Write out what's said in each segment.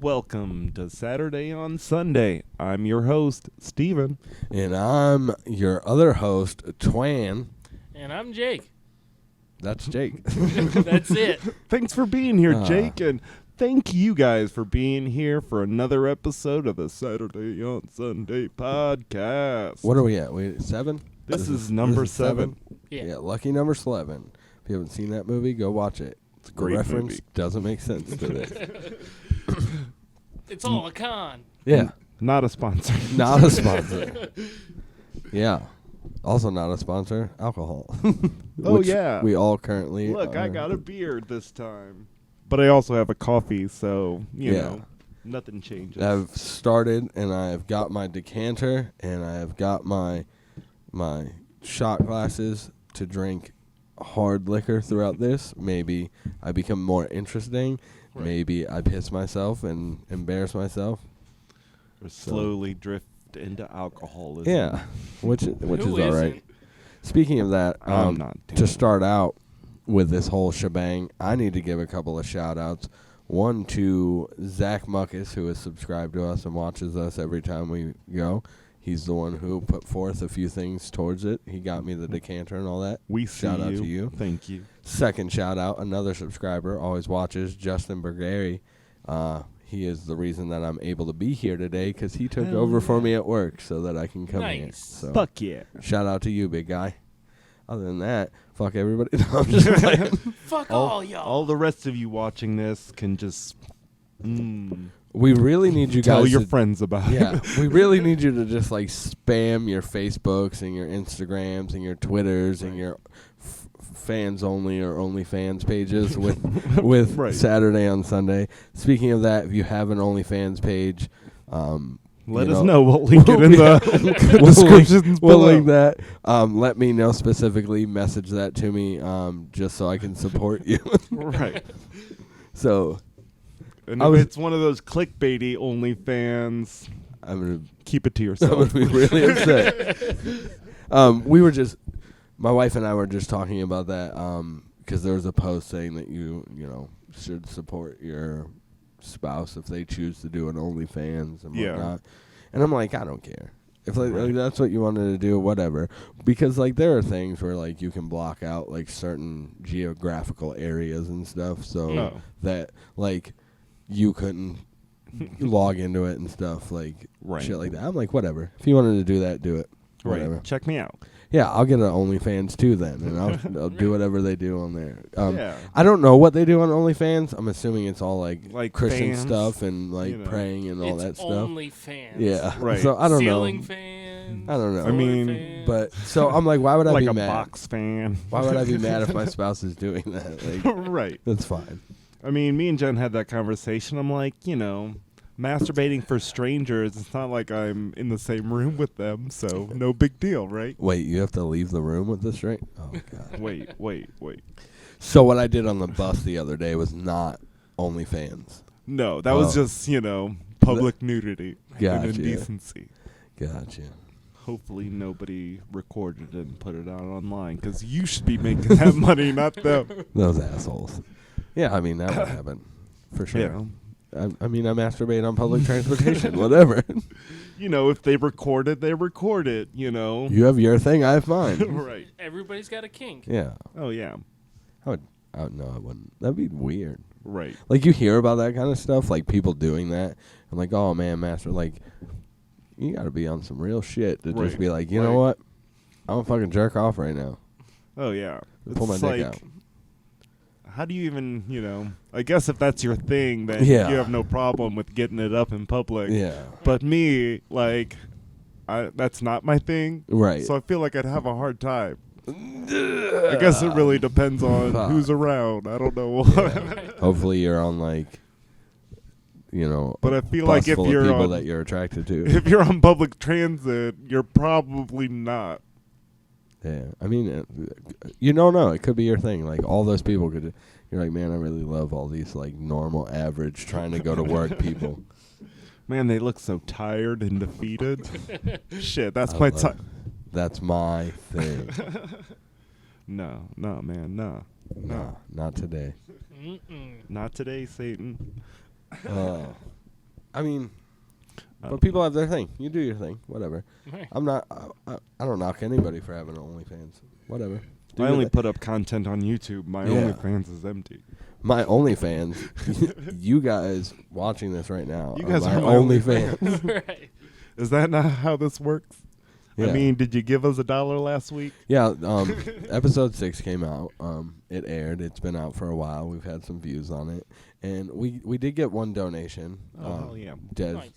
Welcome to Saturday on Sunday. I'm your host, Steven. And I'm your other host, Twan. And I'm Jake. That's Jake. That's it. Thanks for being here, Jake, and thank you guys for being here for another episode of the Saturday on Sunday podcast. What are we at? We 7? This is number 7. Yeah. Lucky number 11. If you haven't seen that movie, go watch it. It's a great reference movie. Doesn't make sense to this. It's all a con. Yeah. Not a sponsor. Not a sponsor. Yeah. Also not a sponsor, alcohol. Oh, yeah. We all currently Look, are. I got a beer this time. But I also have a coffee, so, you know, nothing changes. I've started, and I've got my decanter, and I've got my shot glasses to drink hard liquor throughout this. Maybe I become more interesting. Right. Maybe I piss myself and embarrass myself. Or slowly drift into alcoholism. Yeah, which is all right. Isn't? Speaking of that, I'm not doing to start out with this whole shebang, I need to give a couple of shout-outs. One to Zach Muckus, who has subscribed to us and watches us every time we go. He's the one who put forth a few things towards it. He got me the decanter and all that. We see Shout out to you. Thank you. Second shout-out, another subscriber, always watches, Justin Bergeri. He is the reason that I'm able to be here today because he took over for me at work so that I can come here. Nice. So Fuck yeah. shout out to you, big guy. Other than that, fuck everybody. No, I'm just playing. Fuck all y'all. All the rest of you watching this can just We really need you tell guys your to, friends about yeah, it. we really need you to just like spam your Facebooks and your Instagrams and your Twitters and your fans only or OnlyFans pages with Right. Saturday on Sunday. Speaking of that, if you have an OnlyFans page, Let us know. We'll link it in the descriptions We'll below. link that. Let me know specifically. Message that to me just so I can support you. Right. So And if it's one of those clickbaity OnlyFans, I'm gonna keep it to I'm yourself. gonna be really upset. My wife and I were just talking about that because there was a post saying that you should support your spouse if they choose to do an OnlyFans and whatnot. And I'm like, I don't care. If like that's what you wanted to do, whatever. Because like there are things where like you can block out like certain geographical areas and stuff so that like you couldn't log into it and stuff like shit like that. I'm like, whatever. If you wanted to do that, do it. Whatever. Right. Check me out. Yeah, I'll get an OnlyFans too then, and I'll do whatever they do on there. Yeah. I don't know what they do on OnlyFans. I'm assuming it's all like Christian fans, stuff and like praying and all that It's stuff. only fans. Yeah, Right. So I don't Ceiling know. fans. I don't know. I mean, fans. But so I'm like, why would I Like be a mad? box fan. Why would I be mad if my spouse is doing that? Like, Right. that's fine. I mean, me and Jen had that conversation. I'm like, masturbating for strangers, it's not like I'm in the same room with them, so no big deal, right? Wait, you have to leave the room with this ring? Oh god. Wait. So what I did on the bus the other day was not OnlyFans. No, that was just, public nudity Gotcha. and indecency. Gotcha. Hopefully nobody recorded it and put it out online, because you should be making that money, not them. Those assholes. Yeah, I mean, that would happen. For sure. Yeah. I mean, I masturbate on public transportation, whatever. If they record it, they record it, You have your thing, I have mine. Right. Everybody's got a kink. Yeah. Oh, yeah. No, I wouldn't. That'd be weird. Right. Like, you hear about that kind of stuff, like people doing that, and like, oh, man, you gotta be on some real shit to just be like, you know what? I'm gonna fucking jerk off right now. Oh, yeah. Pull my dick out. How do you even, I guess if that's your thing, then you have no problem with getting it up in public. Yeah. But me, that's not my thing. Right. So I feel like I'd have a hard time. I guess it really depends on who's around. I don't know. Hopefully you're on, but I feel bus like if full of you're people on, that you're attracted to. if you're on public transit, you're probably not. Yeah, I mean, you don't know. It could be your thing. Like, all those people could... You're like, man, I really love all these, normal, average, trying to go to work people. Man, they look so tired and defeated. Shit, that's I my love time. That's my thing. No, man, no. No, not today. Mm-mm. Not today, Satan. Oh. I mean, I but people have their thing. You do your thing. Whatever. Right. I'm not. I don't knock anybody for having OnlyFans. Whatever. Do I your only thing. put up content on YouTube. My Yeah. OnlyFans is empty. My OnlyFans. You guys watching this right now. You guys my are my OnlyFans. Right. Is that not how this works? Yeah. I mean, did you give us $1 last week? Yeah, episode 6 came out. It aired. It's been out for a while. We've had some views on it, and we did get one donation. Oh, hell yeah. Nice.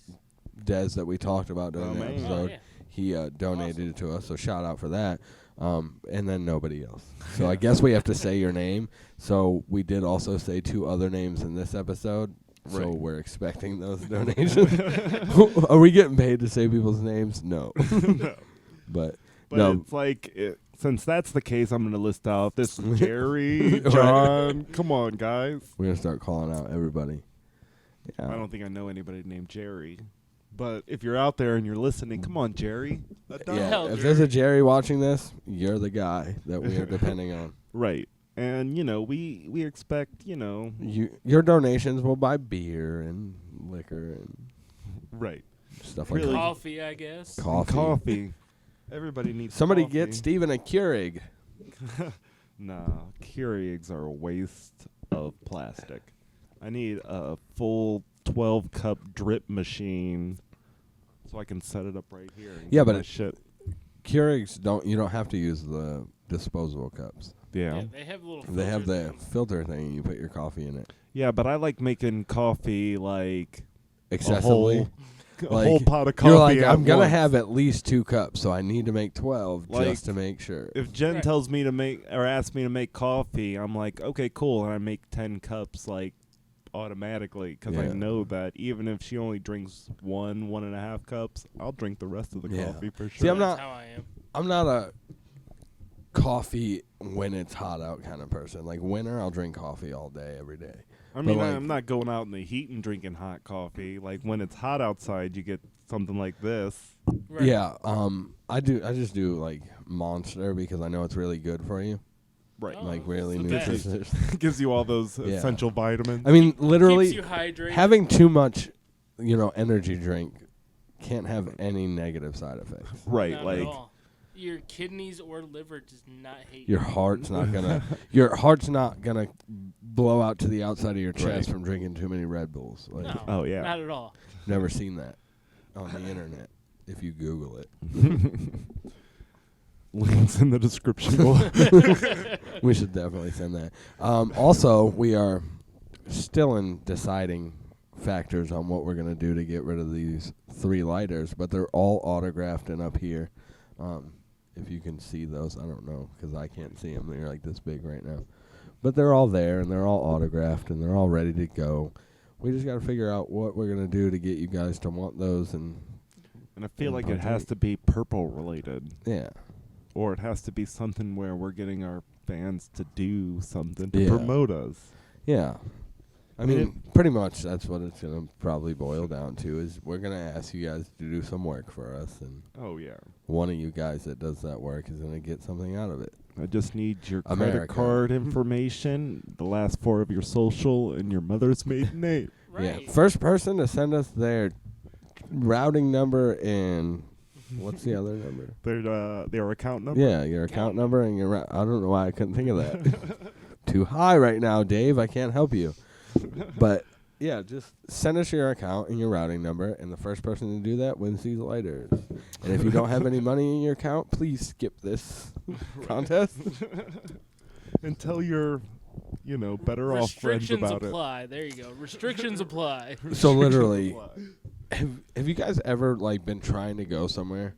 Des that we talked about during the man. episode. Oh, yeah. He donated it to us, so shout out for that. And then nobody else. So I guess we have to say your name. So we did also say 2 other names in this episode. So Right. we're expecting those donations. Are we getting paid to say people's names? No. No. But But no. it's like, since that's the case, I'm going to list out this is Jerry, Right. John. Come on, guys. We're going to start calling out everybody. I Yeah. don't think I know anybody named Jerry. But if you're out there and you're listening, come on, Jerry. Yeah, hell, if there's a Jerry watching this, you're the guy that we are depending on. Right. And, we expect, Your donations will buy beer and liquor and right. stuff Really? like that. Coffee, I guess. Coffee. Everybody needs Somebody coffee. get Steven a Keurig. Nah, Keurigs are a waste of plastic. I need a full 12-cup drip machine so I can set it up right here. And Yeah, get but my shit. Keurigs you don't have to use the disposable cups. Yeah. They have little. They have the filters. filter thing and you put your coffee in it. Yeah, but I like making coffee like Excessively. a Like, whole pot of coffee. You're like, at I'm going to once. have at least 2 cups, so I need to make 12 Like, just to make sure. If Jen Right. tells me to make or asks me to make coffee, I'm like, okay, cool, and I make 10 cups like automatically because I Yeah. know that even if she only drinks 1.5 cups, I'll drink the rest of the Yeah. coffee for sure. See, I'm That's not- how I am. I'm not a coffee when it's hot out kind of person. Like winter, I'll drink coffee all day, every day. I mean, like- I'm not going out in the heat and drinking hot coffee. Like when it's hot outside, you get something like this. Right. Yeah, I just do like Monster because I know it's really good for you. Right. Oh, Like really it's the best. nutritious. Gives you all those Yeah. essential vitamins. I mean, Keeps literally you hydrated. having too much, energy drink can't have any negative side effects. right. Not at Like all. Your kidneys or liver does not hate Your you. heart's not gonna blow out to the outside of your chest from drinking too many Red Bulls. Like, No, Oh, yeah. not at all. never seen that on the internet. If you Google it, links in the description below. we should definitely send that. Also, we are still in deciding factors on what we're gonna do to get rid of these 3 lighters, but they're all autographed and up here. If you can see those, I don't know because I can't see them. They're like this big right now, but they're all there and they're all autographed and they're all ready to go. We just got to figure out what we're gonna do to get you guys to want those, and And I feel like it has to be purple related. yeah, Or it has to be something where we're getting our fans to do something to Yeah. promote us. yeah. I mean, pretty much that's what it's gonna probably boil down to. Is we're gonna ask you guys to do some work for us, and Oh, yeah. one of you guys that does that work is gonna get something out of it. I just need your credit America. card information, the last 4 of your social, and your mother's maiden name. Right. Yeah, first person to send us their routing number and what's the other number? Their account number. Yeah, your account number and your. I don't know why I couldn't think of that. Too high right now, Dave. I can't help you. But yeah, just send us your account and your routing number, and the first person to do that wins these lighters. And if you don't have any money in your account, please skip this contest. And tell your, better off friends Restrictions about apply. There you go. Restrictions apply. it. So literally, have you guys ever been trying to go somewhere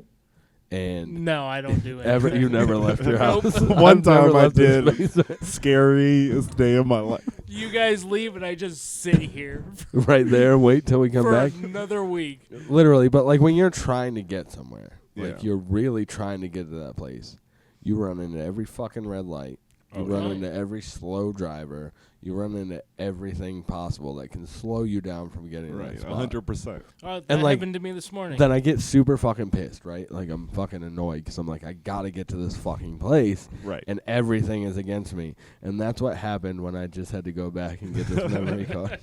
and No, I don't do it. you never left your Nope. house? One I've never time I left this did. place. Scariest day of my life. You guys leave and I just sit here Right there, wait till we come for back. another week. Literally, but when you're trying to get somewhere, Yeah. you're really trying to get to that place, you run into every fucking red light. You Oh, run yeah. into every slow driver. You run into everything possible that can slow you down from getting to Right, that spot. 100%. Oh, that And, happened to me this morning. Then I get super fucking pissed, right? Like, I'm fucking annoyed because I'm like, I gotta get to this fucking place, Right. and everything is against me. And that's what happened when I just had to go back and get this memory card.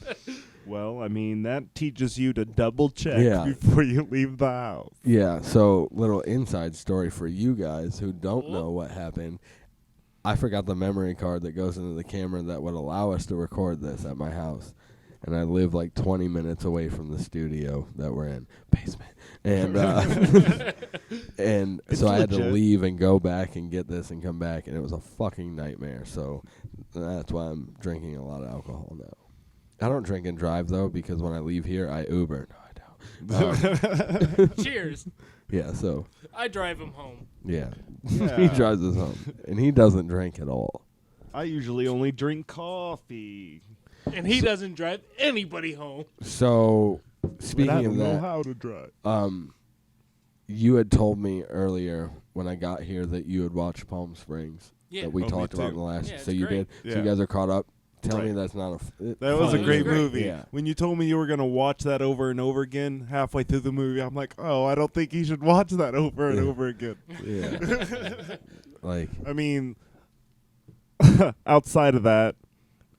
Well, I mean, that teaches you to double check Yeah. before you leave the house. Yeah, so little inside story for you guys who don't know what happened. I forgot the memory card that goes into the camera that would allow us to record this at my house. And I live like 20 minutes away from the studio that we're in. Basement. And and so I had to legit. leave and go back and get this and come back, and it was a fucking nightmare. So that's why I'm drinking a lot of alcohol now. I don't drink and drive, though, because when I leave here, I Uber. No, I don't. Cheers. Yeah, so, I drive him home. yeah. Yeah. He drives us home, and he doesn't drink at all. I usually only drink coffee. And he doesn't drive anybody home. So, But speaking I of don't know that, how to drive. you had told me earlier when I got here that you had watched Palm Springs Yeah. that we Oh, me talked about in too. the last. Yeah, So it's you great. did. So you Yeah. guys are caught up. Tell me Right. that's not a. That was a Fun. great It was great. movie. Yeah. When you told me you were going to watch that over and over again halfway through the movie, I'm like, oh, I don't think you should watch that over and Yeah. over again. Yeah. Like, I mean, outside of that,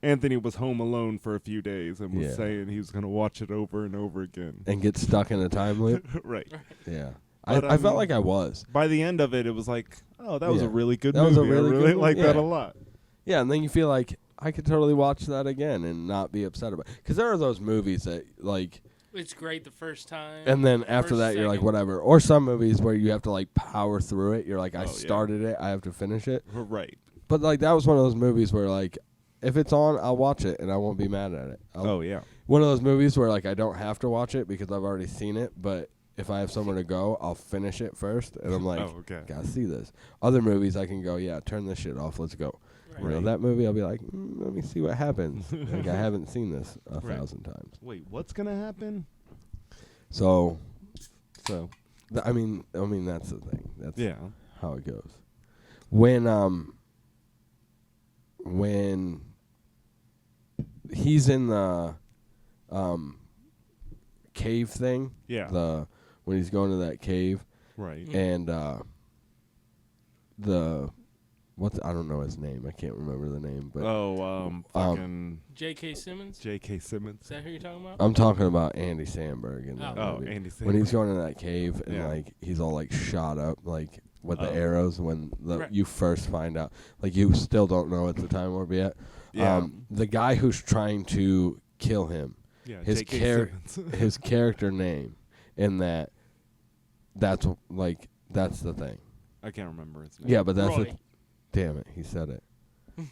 Anthony was home alone for a few days and was Yeah. saying he was going to watch it over and over again. and get stuck in a time loop. Right. Yeah. But, I felt mean, like I was. By the end of it, it was like, oh, that was Yeah. a really good That movie. was a really I good really movie. like that Yeah. a lot. Yeah, and then you feel like I could totally watch that again and not be upset about it. Because there are those movies that, like, It's great the first time. and then after first, that, you're like, second. whatever. Or some movies where you have to, like, power through it. You're like, I Oh, yeah. started it, I have to finish it. Right. But, like, that was one of those movies where, like, if it's on, I'll watch it and I won't be mad at it. Oh, yeah. One of those movies where, like, I don't have to watch it because I've already seen it, but if I have somewhere to go, I'll finish it first. And I'm like, Oh, okay. gotta see this. Other movies, I can go, yeah, turn this shit off, let's go. Right. You know, that movie, I'll be like, let me see what happens. Like, I haven't seen this a Right. 1,000 times. Wait, what's going to happen? So, So, I mean, that's the thing. That's yeah. how it goes. When he's in the cave thing, Yeah. when he's going to that cave, Right. and I don't know his name. I can't remember the name, but Fucking J.K. Simmons? J.K. Is Simmons. that who you're talking about? I'm talking about Andy Samberg in that Oh. Oh, movie. Andy Samberg. When he's going in that cave and Yeah. like he's all like shot up like with the Oh. arrows when Right. you first find out, like you still don't know at the time warp yet. Yeah. The guy who's trying to kill him, Yeah, his J.K. Simmons. his character name in that's the thing. I can't remember his name. Yeah, but that's Roy. damn it, he said it.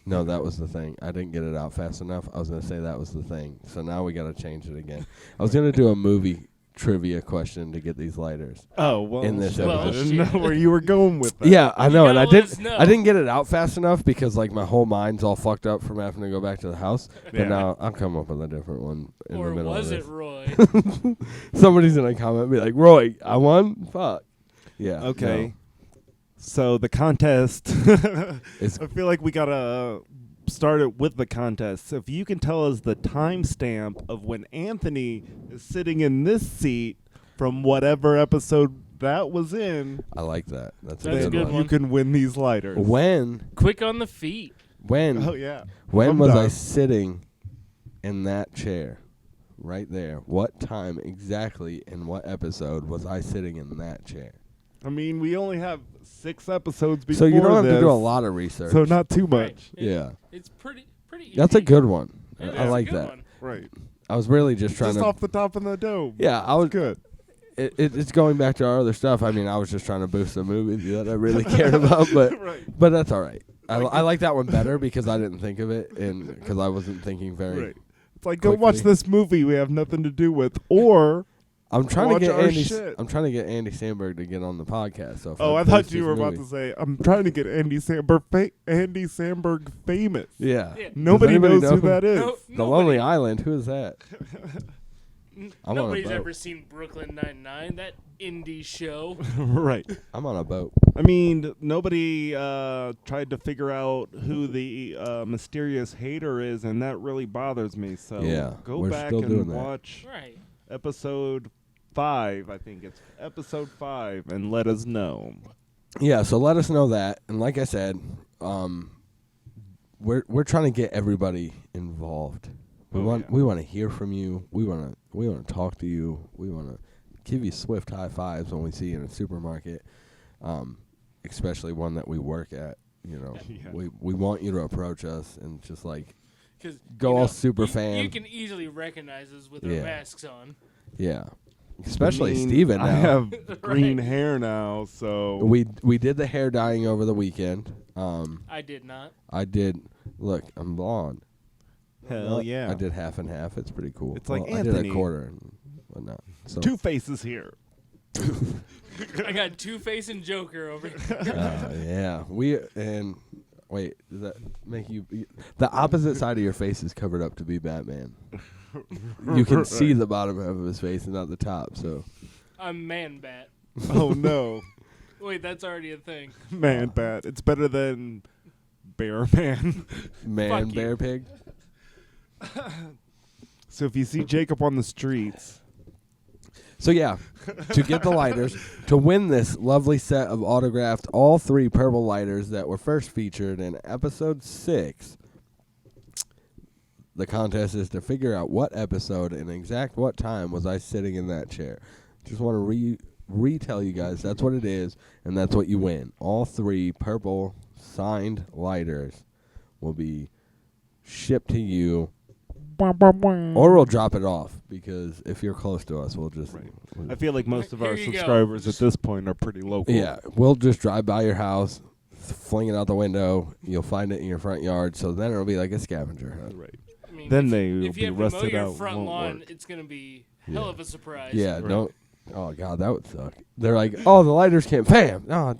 No, that was the thing. I didn't get it out fast enough. I was going to say that was the thing. So now we got to change it again. I was going to do a movie trivia question to get these lighters. Oh, well, In this shit, I episode. didn't know where you were going with that. Yeah, I know, and I gotta let us didn't. know. I didn't get it out fast enough because like my whole mind's all fucked up from having to go back to the house. But Yeah. now I'll come up with a different one in Or the middle was of it this. Roy? Somebody's gonna comment and be like, "Roy, I won." Fuck. Yeah. Okay. So the contest, It's- I feel like we gotta start it with the contest. If you can tell us the timestamp of when Anthony is sitting in this seat from whatever episode that was in, No, I like that. That's That's a a good good one. you one. can win these lighters. When Quick on the feet. Oh yeah. when I'm was I done. sitting in that chair? Right there. What time exactly in what episode was I sitting in that chair? I mean, we only have 6 episodes before So you don't have this, to do a lot of research. so not too Right. much. Yeah. It's pretty easy. That's a good one. Yeah, I that's a like good that. one. Right. I was really just trying Just to. off the top of the dome. Yeah, I was Good. It's going back to our other stuff. I mean, I was just trying to boost the movie that I really cared about, but Right. that's all right. I like that one better because I didn't think of it and because I wasn't thinking very. Right. It's like, go watch quickly. this movie we have nothing to do with, or I'm trying to Watch get our Andy. shit. I'm trying to get Andy Samberg to get on the podcast. So if oh, I boost thought his you were about movie- to say I'm trying to get Andy Samberg famous. Yeah. Yeah. Nobody anybody knows know who that is. No, The Lonely Island. Who is that? I'm on a Nobody's boat. ever seen Brooklyn Nine-Nine, that indie show. Right. I'm on a boat. I mean, nobody tried to figure out who the mysterious hater is, and that really bothers me. So Yeah, go we're back still doing and that. watch Right. episode 5. I think it's episode 5, and let us know. Yeah, so let us know that. And like I said, we're trying to get everybody involved We want to hear from you. We want to talk to you. We want to give you swift high fives when we see you in a supermarket, especially one that we work at. You know, we want you to approach us and just like go all super fan. You can easily recognize us with our masks on. Yeah. Especially Steven now. I have green hair now, so we did the hair dyeing over the weekend. I did not. I did. Look, I'm blonde. Hell yeah. I did half and half. It's pretty cool. It's like I Anthony. did a quarter and whatnot. So. Two faces here. I got Two-Face and Joker over here. Yeah. Wait, does that make you... The opposite side of your face is covered up to be Batman. You can see the bottom half of his face and not the top, so... I'm Man-Bat. Oh, no. Wait, that's already a thing. Man-Bat. It's better than Bear-Man. Bear pig? So if you see Jacob on the streets... So yeah, to get the lighters, to win this lovely set of autographed all 3 purple lighters that were first featured in episode 6, the contest is to figure out what episode and exact what time was I sitting in that chair. Just want to retell you guys that's what it is, and that's what you win. All 3 purple signed lighters will be shipped to you. Or we'll drop it off, because if you're close to us, we'll just... Right. I feel like most of our Here you subscribers at this point are pretty local. Yeah, we'll just drive by your house, fling it out the window. You'll find it in your front yard, so then it'll be like a scavenger hunt. Right. I mean, Then if they will you be have to mow rusted your out. front Won't lawn, work. it's going to be hell of a surprise. Yeah, Right. don't... Oh, God, that would suck. They're like, oh, the lighters can't... Bam! Oh,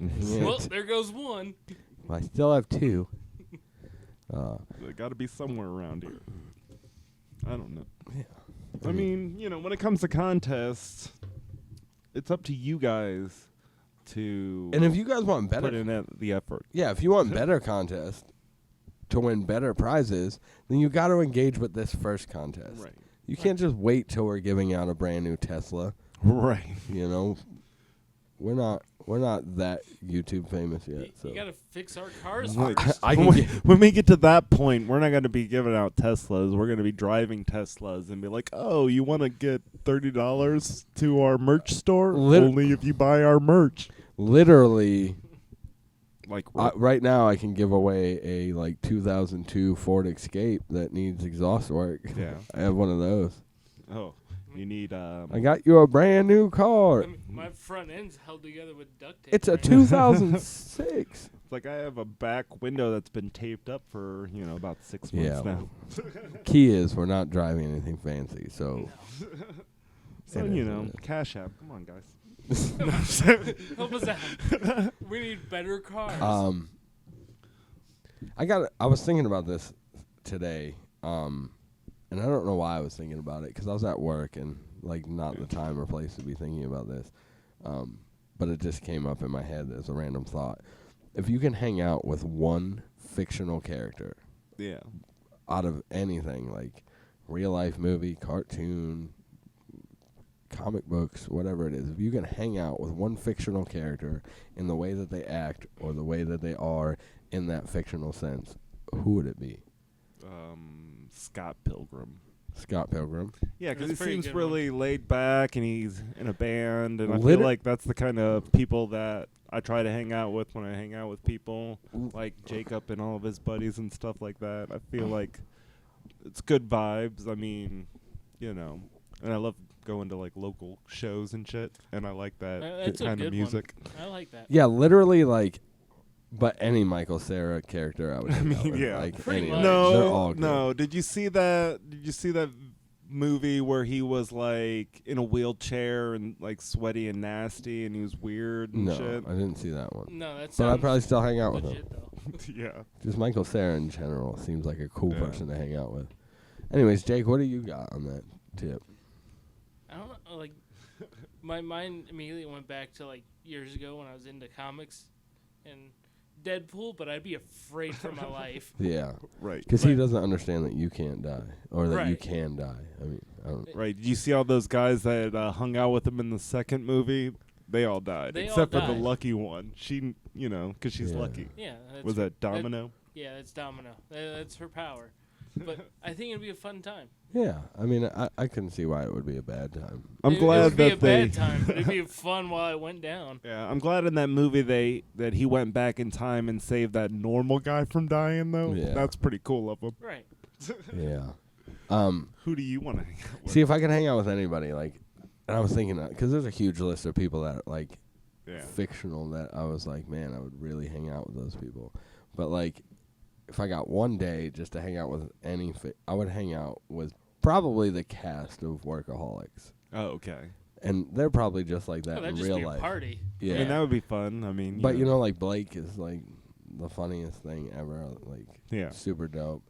Well, there goes one. I still have 2. They got to be somewhere around here. I don't know. Yeah. I mean, when it comes to contests, it's up to you guys to And if you guys want better... put in the effort. Yeah, if you want better contests to win better prizes, then you got to engage with this first contest. Right. You can't just wait till we're giving out a brand new Tesla. Right. You know, we're not that YouTube famous yet. So You got to fix our cars Like, first. when we get to that point, we're not going to be giving out Teslas. We're going to be driving Teslas and be like, "Oh, you want to get $30 to our merch store? Only if you buy our merch." Literally, Like right now, I can give away a 2002 Ford Escape that needs exhaust work. Yeah. I have one of those. oh, you need I got you a brand new car. I mean, my front end's held together with duct tape. It's a right? 2006. It's like I have a back window that's been taped up for, about 6 months Yeah. now. Key is we're not driving anything fancy, so. So, Cash App. Come on, guys. Help us out. We need better cars. I was thinking about this today, and I don't know why I was thinking about it, because I was at work and not the time or place to be thinking about this, but it just came up in my head as a random thought. If you can hang out with one fictional character, Yeah. out of anything, like real life movie, cartoon, comic books, whatever it is, if you can hang out with one fictional character in the way that they act or the way that they are in that fictional sense, who would it be? Scott Pilgrim. Scott Pilgrim. Yeah, because he That's a pretty seems good really laid back, and he's in a band, and I feel like that's the kind of people that I try to hang out with when I hang out with people, like Jacob and all of his buddies and stuff like that. I feel like it's good vibes. I mean, and I love going to local shows and shit, and I like that That's a kind good of music. one. I like that. Yeah, literally but any Michael Cera character I would hang out with. yeah. Pretty any much. of them. They're all good. No. Did you see that movie where he was in a wheelchair and sweaty and nasty and he was weird and No, shit? I didn't see that one. No, that's But I'd probably still hang out with him. legit though. Yeah. Just Michael Cera in general seems like a cool Yeah. person to hang out with. Anyways, Jake, what do you got on that tip? I don't know. My mind immediately went back to years ago when I was into comics and Deadpool, but I'd be afraid for my life. Yeah. Right. Because he doesn't understand that you can't die, or that you Right. can die. I mean, I don't. Right. Did you see all those guys that hung out with him in the second movie? They all died, They all except for the died. lucky one. She, because she's Yeah. lucky. Yeah. That's Was that Domino? Yeah, that's Domino. That's her power. But I think it'd be a fun time. Yeah, I mean, I couldn't see why it would be a bad time. I'm It glad would be a that they. bad time, but it'd be fun while it went down. Yeah, I'm glad in that movie that he went back in time and saved that normal guy from dying. Though Yeah. that's pretty cool of him. Right. Yeah. Who do you want to hang out with? See, if I could hang out with anybody, like, and I was thinking that because there's a huge list of people that like Yeah. fictional that I was like, man, I would really hang out with those people. But like, if I got one day just to hang out with I would hang out with probably the cast of Workaholics, Oh, okay. and they're probably just like that Oh, that'd in just real be a life. party. Yeah, I mean, that would be fun. I mean, but you know, like Blake is like the funniest thing ever. Like, yeah. super dope.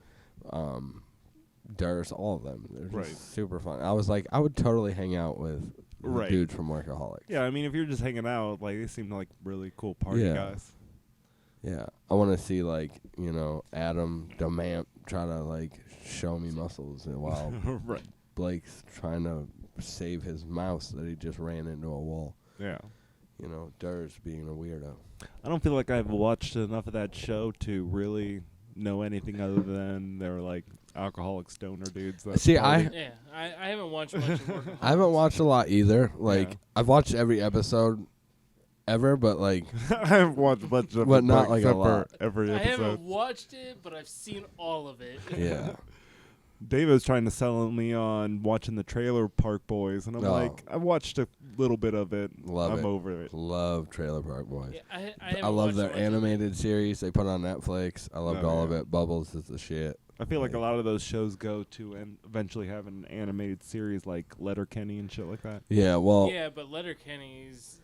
Durst, all of them, they're just Right. super fun. I was like, I would totally hang out with the Right. dudes from Workaholics. Yeah, I mean, if you're just hanging out, like, they seem like really cool party Yeah. guys. Yeah, I want to see like Adam Demant try to like show me muscles while Right. Blake's trying to save his mouse that he just ran into a wall. Yeah. Durst being a weirdo. I don't feel like I've watched enough of that show to really know anything other than they're like alcoholic stoner dudes. that See, party. Yeah, I haven't watched much of Workaholics. I haven't watched a lot either. Like Yeah. I've watched every episode ever, but like I haven't watched much of But it, not like a except for lot. every I episode. haven't watched it, but I've seen all of it. yeah. David was trying to sell me on watching the Trailer Park Boys, and I'm Oh. like, I watched a little bit of it. Love I'm it. over it. Love Trailer Park Boys. Yeah, I I haven't love watched their much of it. animated series they put on Netflix. I loved Oh, all of yeah. it. Bubbles is the shit. I feel like a Like- lot of those shows go to and eventually have an animated series like Letterkenny and shit like that. Yeah, well, Yeah, but Letterkenny's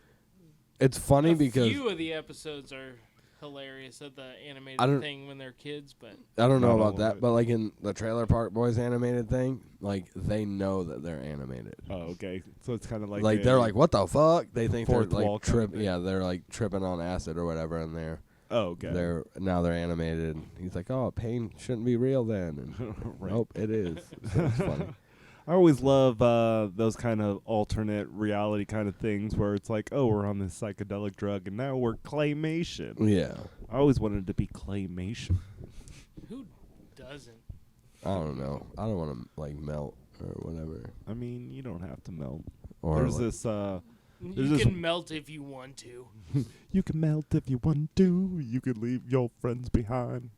it's funny a because few of the episodes are hilarious of the I animated don't- thing when they're kids, but I don't know Not about all of that, it. but like in the Trailer Park Boys animated thing, like they know that they're animated. Oh, okay. So it's kind of like Like a they're like, what the fuck? They think they're fourth wall like kind of thing. Yeah, they're like tripping on acid or whatever, and they're okay. they're animated. He's like, oh, pain shouldn't be real then. And Right. nope, it is. So it's funny. I always love those kind of alternate reality kind of things where it's like, oh, we're on this psychedelic drug and now we're claymation. Yeah, I always wanted to be claymation. who doesn't? I don't know. I don't want to like melt or whatever. I mean, you don't have to melt. Or There's like, this. You this- can melt if you want to. You can melt if you want to. You could leave your friends behind.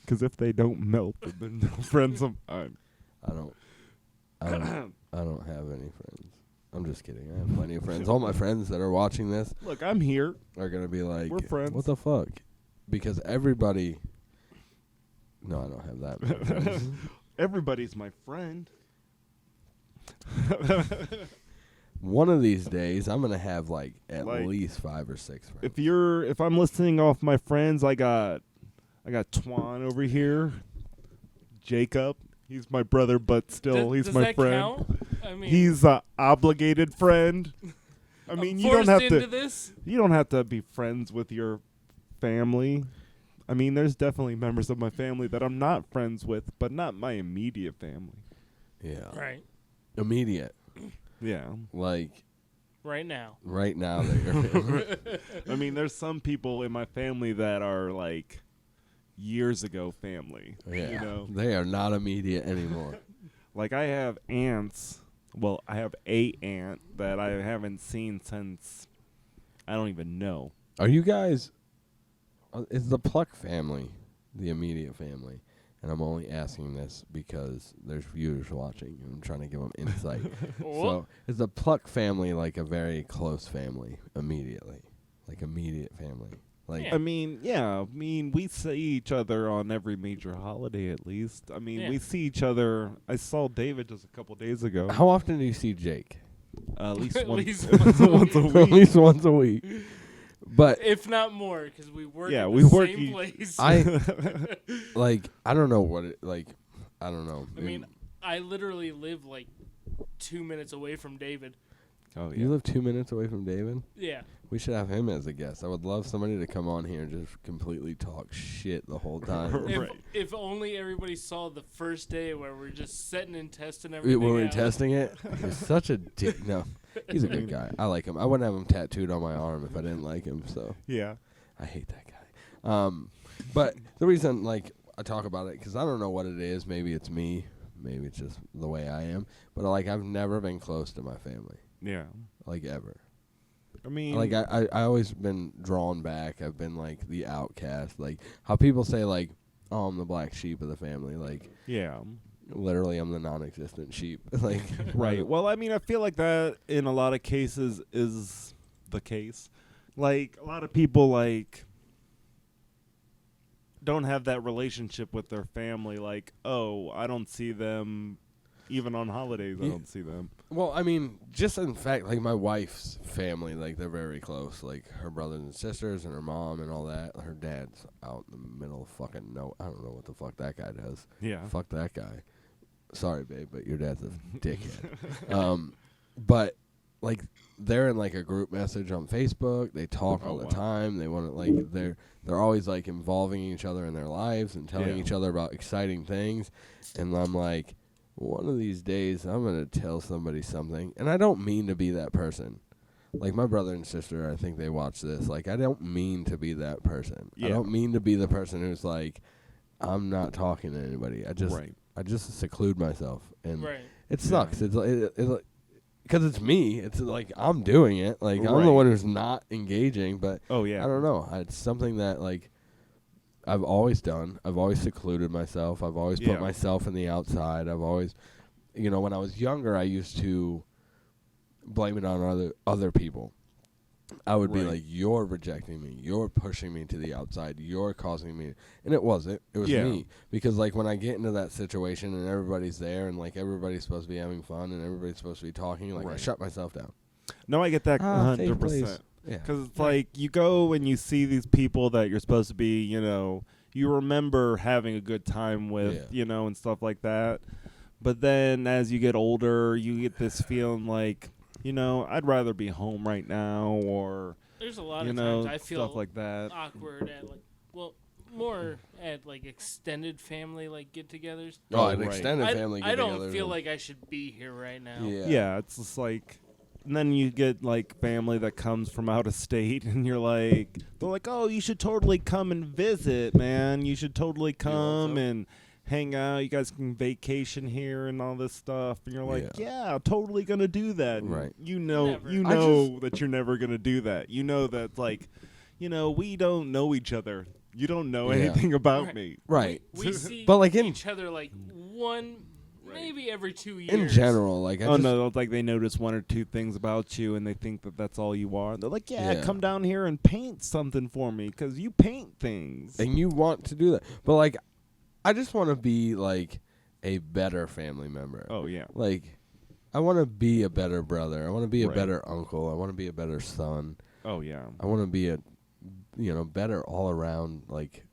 Because if they don't melt, then no friends of mine. I don't have any friends. I'm just kidding. I have plenty of friends. All my friends that are watching this Look, I'm here. are gonna be like, We're friends. what the fuck? Because everybody. No, I don't have that many friends. Everybody's my friend. One of these days, I'm gonna have like at Like, least 5 or 6 friends. If I'm listening off my friends, I got Twan over here. Jacob, he's my brother, but still he's Does my that friend. count? I mean, He's a obligated friend. I I'm mean, you don't forced have into to. this. You don't have to be friends with your family. I mean, there's definitely members of my family that I'm not friends with, but not my immediate family. Yeah. Right. Immediate. Yeah. Like Right now. right now, they're I mean, there's some people in my family that are like years ago family. yeah. You know? They are not immediate anymore. Like I have aunts. Well, I have a aunt that I haven't seen since I don't even know. Are you guys? Is the Pluck family the immediate family? And I'm only asking this because there's viewers watching. And I'm trying to give them insight. So is the Pluck family like a very close family immediately? Like immediate family? Like Yeah. I mean, yeah. I mean, we see each other on every major holiday at least. I mean, Yeah. we see each other. I saw David just a couple days ago. how often do you see Jake? At least At once, least once a once a week. At week. least once a week. But If not more, because we work Yeah, at we the work same each- place. like I don't know what it like. I don't know. I mean, I literally live like 2 minutes away from David. Oh you live 2 minutes away from David. Yeah. We should have him as a guest. I would love somebody to come on here and just completely talk shit the whole time. If, Right. if only everybody saw the first day where we're just setting and testing When everything we were out. testing it, he's such a dick. No, he's a good guy. I like him. I wouldn't have him tattooed on my arm if I didn't like him. So Yeah. I hate that guy. But the reason, like, I talk about it because I don't know what it is. Maybe it's me. Maybe it's just the way I am. But like, I've never been close to my family. Yeah. Like ever. I mean, like I always been drawn back. I've been like the outcast. Like how people say like, oh, I'm the black sheep of the family. Like, yeah. Literally, I'm the non-existent sheep. Like, right. Well, I mean, I feel like that in a lot of cases is the case. Like a lot of people like don't have that relationship with their family. Like, oh, I don't see them even on holidays. I don't see them. Well, I mean, just in fact, like my wife's family, like they're very close. Like her brothers and sisters and her mom and all that. Her dad's out in the middle of fucking I don't know what the fuck that guy does. Yeah. Fuck that guy. Sorry, babe, but your dad's a dickhead. But like they're in like a group message on Facebook. They talk all the time. They want to like they're always like involving each other in their lives and telling each other about exciting things. And I'm like, one of these days I'm gonna tell somebody something, and I don't mean to be that person. Like my brother and sister, I think they watch this. Like I don't mean to be that person. I don't mean to be the person who's like, I'm not talking to anybody. I just seclude myself, and it sucks. It's like because it's me. It's like I'm doing it. Like I'm the one who's not engaging. But I don't know. It's something that like I've always done. I've always secluded myself. I've always put myself in the outside. I've always, when I was younger, I used to blame it on other people. I would be like, you're rejecting me. You're pushing me to the outside. You're causing me. And it wasn't. It was me. Because, like, when I get into that situation and everybody's there and, like, everybody's supposed to be having fun and everybody's supposed to be talking, like, I shut myself down. No, I get that 100%. Because it's like you go and you see these people that you're supposed to be, you remember having a good time with, and stuff like that. But then as you get older, you get this feeling like, I'd rather be home right now, or there's a lot of times I feel stuff like that. Awkward at more at like extended family like get-togethers. Oh, an extended family get-togethers. I don't feel like I should be here right now. Yeah, it's just like, and then you get like family that comes from out of state, and you're like, they're like, oh, you should totally come and visit, man. You should totally come and hang out. You guys can vacation here and all this stuff. And you're like, yeah, totally gonna do that. Right. You know that you're never gonna do that. You know that like, we don't know each other. You don't know anything about me. Right. We see but like each other like maybe every 2 years. In general, like no, like they notice one or two things about you and they think that that's all you are. They're like, come down here and paint something for me because you paint things. And you want to do that. But like, I just want to be like a better family member. Oh yeah. Like, I want to be a better brother. I want to be a better uncle. I want to be a better son. Oh yeah. I want to be a, better all around like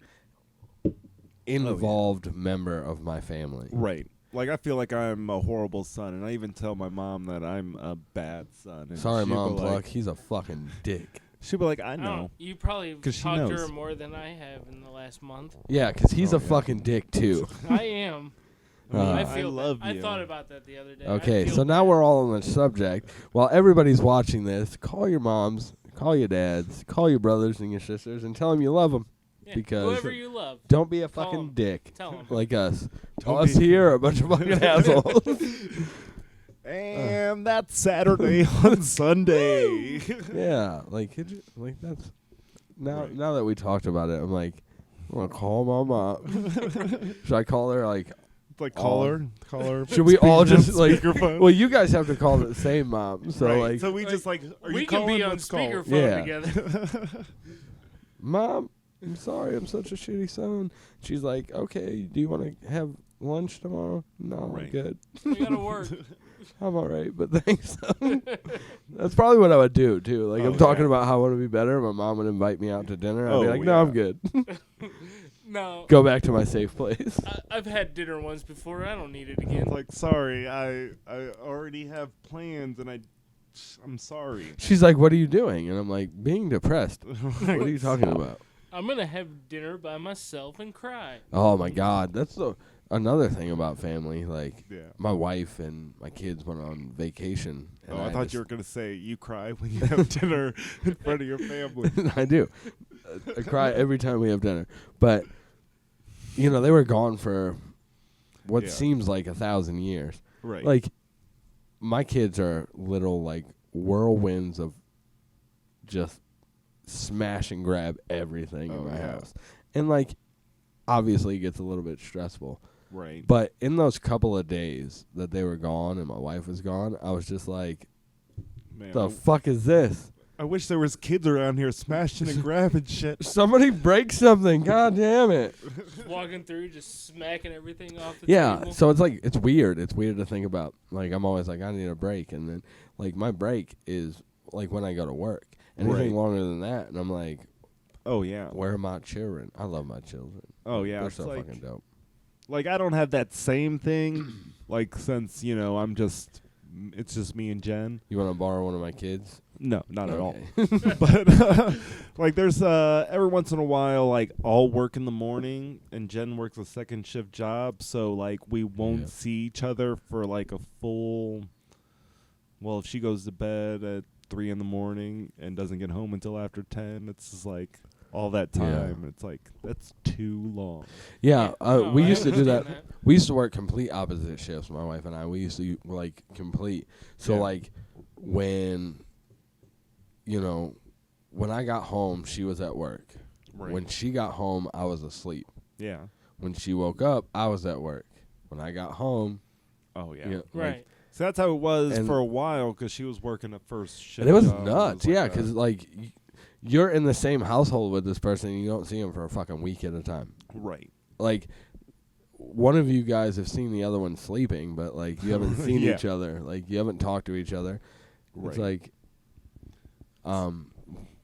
involved member of my family. Right. Like I feel like I'm a horrible son, and I even tell my mom that I'm a bad son. And sorry, Mom, Pluck. He's a fucking dick. She'll be like, I know. You probably talked to her more than I have in the last month. Yeah, because he's a fucking dick, too. I am. I love you. I thought about that the other day. Okay, so now we're all on the subject. While everybody's watching this, call your moms, call your dads, call your brothers and your sisters, and tell them you love them. Yeah, because whoever you love. Don't be a fucking dick. Tell them. Like us. Us here are a bunch of fucking assholes. And that's Saturday on Sunday. Yeah, like that's now that we talked about it, I'm like, I'm gonna call my mom. Should I call her like? Like call her. Should we all just like? Speakerphone? Well, you guys have to call the same mom, so like. So we just like. Are we you can calling? be on speakerphone together. Mom, I'm sorry, I'm such a shitty son. She's like, okay, do you want to have lunch tomorrow? No, I'm good. We gotta work. I'm all right, but thanks. That's probably what I would do, too. Like, I'm talking about how I want to be better. My mom would invite me out to dinner. I'd be like, no, I'm good. No. Go back to my safe place. I've had dinner once before. I don't need it again. Like, sorry, I already have plans, and I'm sorry. She's like, what are you doing? And I'm like, being depressed. What are you talking about? I'm going to have dinner by myself and cry. Oh, my God. That's another thing about family. Like, my wife and my kids went on vacation. And I thought you were going to say you cry when you have dinner in front of your family. I do. I cry every time we have dinner. But they were gone for what seems like 1,000 years. Right. Like, my kids are little, like, whirlwinds of just smash and grab everything in my house. And, like, obviously it gets a little bit stressful. Right. But in those couple of days that they were gone and my wife was gone, I was just like, Man, the fuck is this? I wish there was kids around here smashing and grabbing shit. Somebody break something. God damn it. Walking through, just smacking everything off the Yeah, table. so it's like, it's weird. It's weird to think about. Like, I'm always like, I need a break. And then, like, my break is, like, when I go to work. Anything longer than that, and I'm like, oh, yeah. where are my children? I love my children. Oh, yeah. They're it's so like, fucking dope. Like, I don't have that same thing, like, since, it's just me and Jen. You want to borrow one of my kids? No, not at all. Okay. But, like, there's, every once in a while, like, I'll work in the morning, and Jen works a second shift job, so, like, we won't see each other for, like, a full, well, if she goes to bed at 3 in the morning and doesn't get home until after 10, it's just, like, all that time. Yeah. It's, like, that's too long. Yeah, we I used to do that. understand that. We used to work complete opposite shifts, my wife and I. We used to, like, complete. So, like, when I got home, she was at work. Right. When she got home, I was asleep. Yeah. When she woke up, I was at work. When I got home, Oh, yeah. Right. So that's how it was And- for a while, because she was working at first shift. and it was job. nuts. It was Yeah, like a- because, like, you're in the same household with this person, and you don't see him for a fucking week at a time. Right. Like, one of you guys have seen the other one sleeping, but, like, you haven't seen Yeah. each other. Like, you haven't talked to each other. Right. It's like,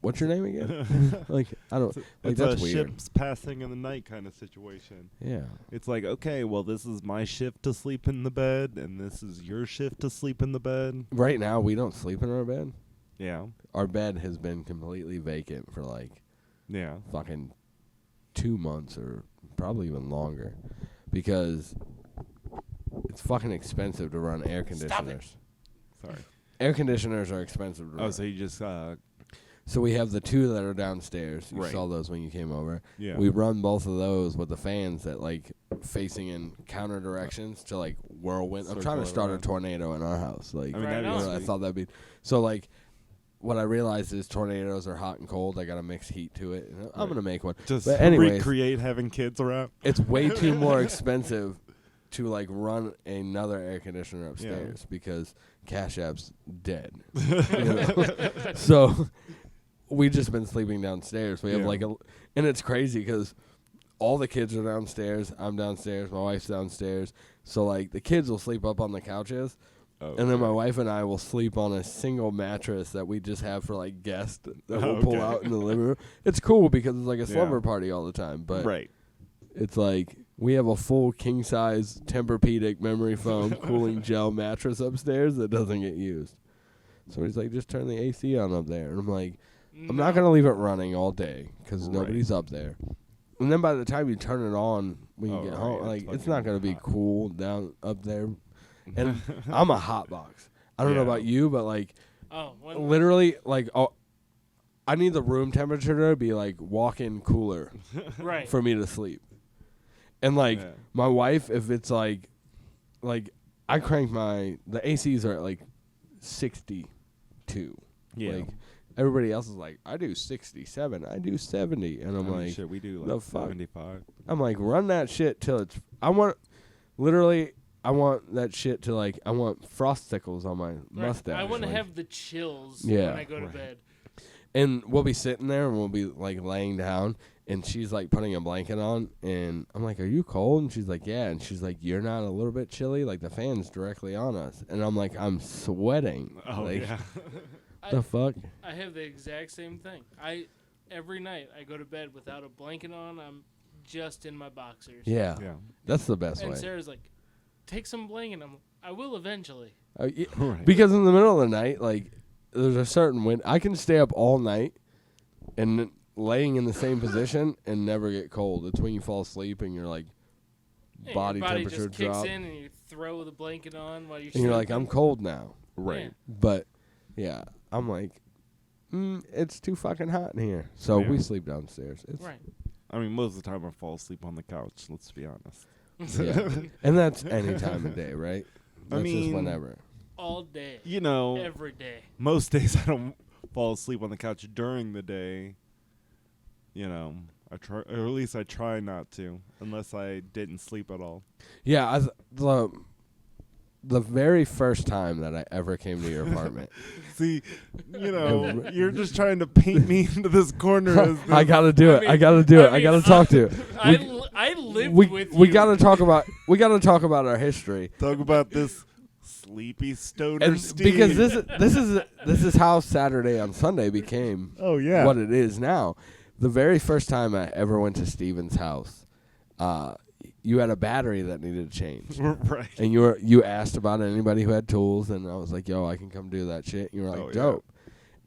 what's your name again? Like, I don't, like, It's that's a weird. ships passing in the night kind of situation. Yeah. It's like, okay, well, this is my shift to sleep in the bed, and this is your shift to sleep in the bed. Right now, we don't sleep in our bed. Yeah. Our bed has been completely vacant for, like, Yeah. fucking 2 months or probably even longer, because it's fucking expensive to run air conditioners. Sorry. Air conditioners are expensive to run. Oh, so you just, So we have the two that are downstairs. You Right. saw those when you came over. yeah. We run both of those with the fans that, like, facing in counter directions to, like, whirlwind. I'm trying to Circle start a around. tornado in our house. Like, I mean, Right that'd be on. I sweet. thought that'd be so. Like, what I realized is tornadoes are hot and cold. I gotta mix heat to it. And I'm Right. gonna make one. Just But anyways, recreate having kids around. it's way too more expensive to, like, run another air conditioner upstairs because Cash App's dead. You know? So we just been sleeping downstairs. We have Yeah. like and it's crazy because all the kids are downstairs. I'm downstairs. My wife's downstairs. So, like, the kids will sleep up on the couches. Oh, And then my okay. wife and I will sleep on a single mattress that we just have for, like, guests that Oh, we'll pull okay. out in the living room. It's cool because it's like a Yeah. slumber party all the time. But Right. it's like we have a full king-size Tempur-Pedic memory foam cooling gel mattress upstairs that doesn't get used. So he's like, just turn the AC on up there. And I'm like, I'm not going to leave it running all day because Right. nobody's up there. And then by the time you turn it on when you Oh, get right, home, it's like, it's fucking not going to be hot. cool down up there. And I'm a hot box. I don't know Yeah. about you, but, like, Oh, when, literally, like, I need the room temperature to be, like, walk-in cooler right. for me to sleep. And, like, Yeah. my wife, if it's, like, I crank the ACs are at, like, 62. Yeah. Like, everybody else is like, I do 67, I do 70. And I'm I mean, like, shit, we do the like fuck? 75. I'm like, run that shit till it's, I want that shit to, like, I want frosticles on my Right. mustache. I want to like- have the chills Yeah. when I go to Right. bed. And we'll be sitting there and we'll be, like, laying down and she's, like, putting a blanket on and I'm like, are you cold? And she's like, yeah. And she's like, you're not a little bit chilly? Like, the fan's directly on us. And I'm like, I'm sweating. Oh, like, yeah. the fuck? I have the exact same thing. Every night I go to bed without a blanket on. I'm just in my boxers. Yeah. Yeah. That's the best And way. Sarah's like, take some blanket. I will eventually. Right. Because in the middle of the night, like, there's a certain wind. I can stay up all night and laying in the same position and never get cold. It's when you fall asleep and you're like, Yeah, body your body temperature just kicks drop. in and you throw the blanket on while you're And you're like, sleeping. I'm cold now. Right. Yeah. But, yeah, I'm like, it's too fucking hot in here. So Yeah. we sleep downstairs. It's Right. I mean, most of the time I fall asleep on the couch. Let's be honest. Yeah. And that's any time of day, right? That's mean, just whenever. All day. You know, Every day. most days I don't fall asleep on the couch during the day. You know, I try, or at least I try not to, unless I didn't sleep at all. Yeah, the very first time that I ever came to your apartment. See, you know, you're just trying to paint me into this corner. As this I gotta do it. I gotta do it. I gotta talk to it. I lived with you. We gotta talk about. We gotta talk about our history. Talk about this sleepy stoner And Steve. because this is how Saturday on Sunday became what it is now. The very first time I ever went to Steven's house, you had a battery that needed to change. Right. And you asked about anybody who had tools, and I was like, yo, I can come do that shit. And you were like, dope.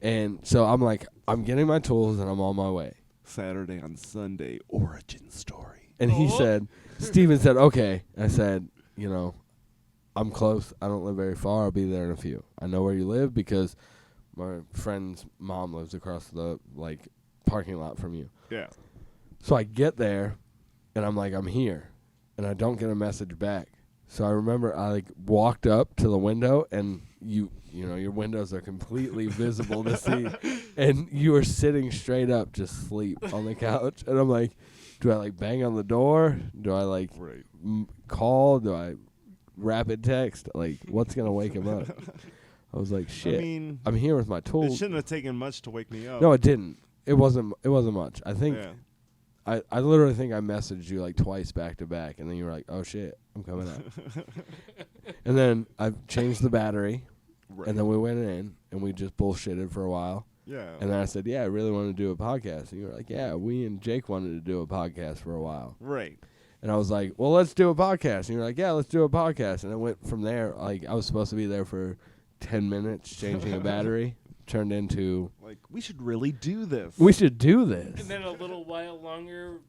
And so I'm like, I'm getting my tools, and I'm on my way. Saturday on Sunday, origin story. And he said, Steven said, okay. I said, you know, I'm close. I don't live very far. I'll be there in a few. I know where you live because my friend's mom lives across the, like, parking lot from you. Yeah. So I get there, and I'm like, I'm here. And I don't get a message back. So I remember I like walked up to the window, and you know, your windows are completely visible to see, and you were sitting straight up, just asleep on the couch. And I'm like, do I like bang on the door? Do I like call? Do I rapid text? Like, what's gonna wake him up? I was like, shit. I mean, I'm here with my tools. It shouldn't have taken much to wake me up. No, it didn't. It wasn't much. I think. Yeah. I literally think I messaged you like twice back to back, and then you were like, oh shit, I'm coming out. And then I changed the battery, and then we went in, and we just bullshitted for a while. Yeah. And then I said, yeah, I really want to do a podcast. And you were like, yeah, we and Jake wanted to do a podcast for a while. Right. And I was like, well, let's do a podcast. And you were like, yeah, let's do a podcast. And I went from there. Like, I was supposed to be there for 10 minutes changing a battery. Turned into, like, we should really do this. We should do this. And then a little while longer,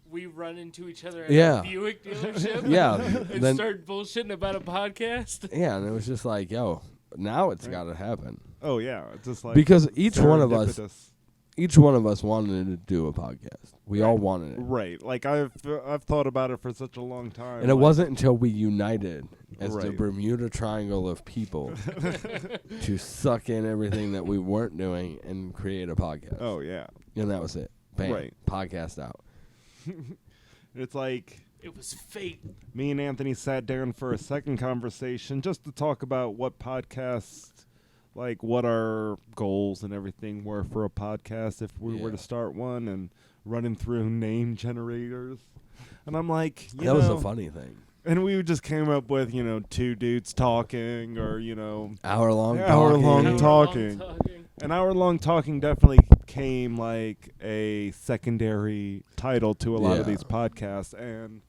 we run into each other at Yeah. a Buick dealership. Yeah. And Then start bullshitting about a podcast. Yeah, and it was just like, yo, now it's got to happen. Oh yeah, it's just like Because each one of us serendipitous. wanted to do a podcast. We all wanted it. Right. Like I've thought about it for such a long time. And it wasn't until we united as the Bermuda Triangle of people to suck in everything that we weren't doing and create a podcast. Oh yeah. And that was it. Bam. Right. Podcast out. It's like It was fate. me and Anthony sat down for a second conversation just to talk about what podcasts, like what our goals and everything were for a podcast if we were to start one, and running through name generators. And I'm like, that was a funny thing. And we just came up with, two dudes talking, or, Hour-long talking. An hour-long talking definitely came like a secondary title to a lot of these podcasts. And,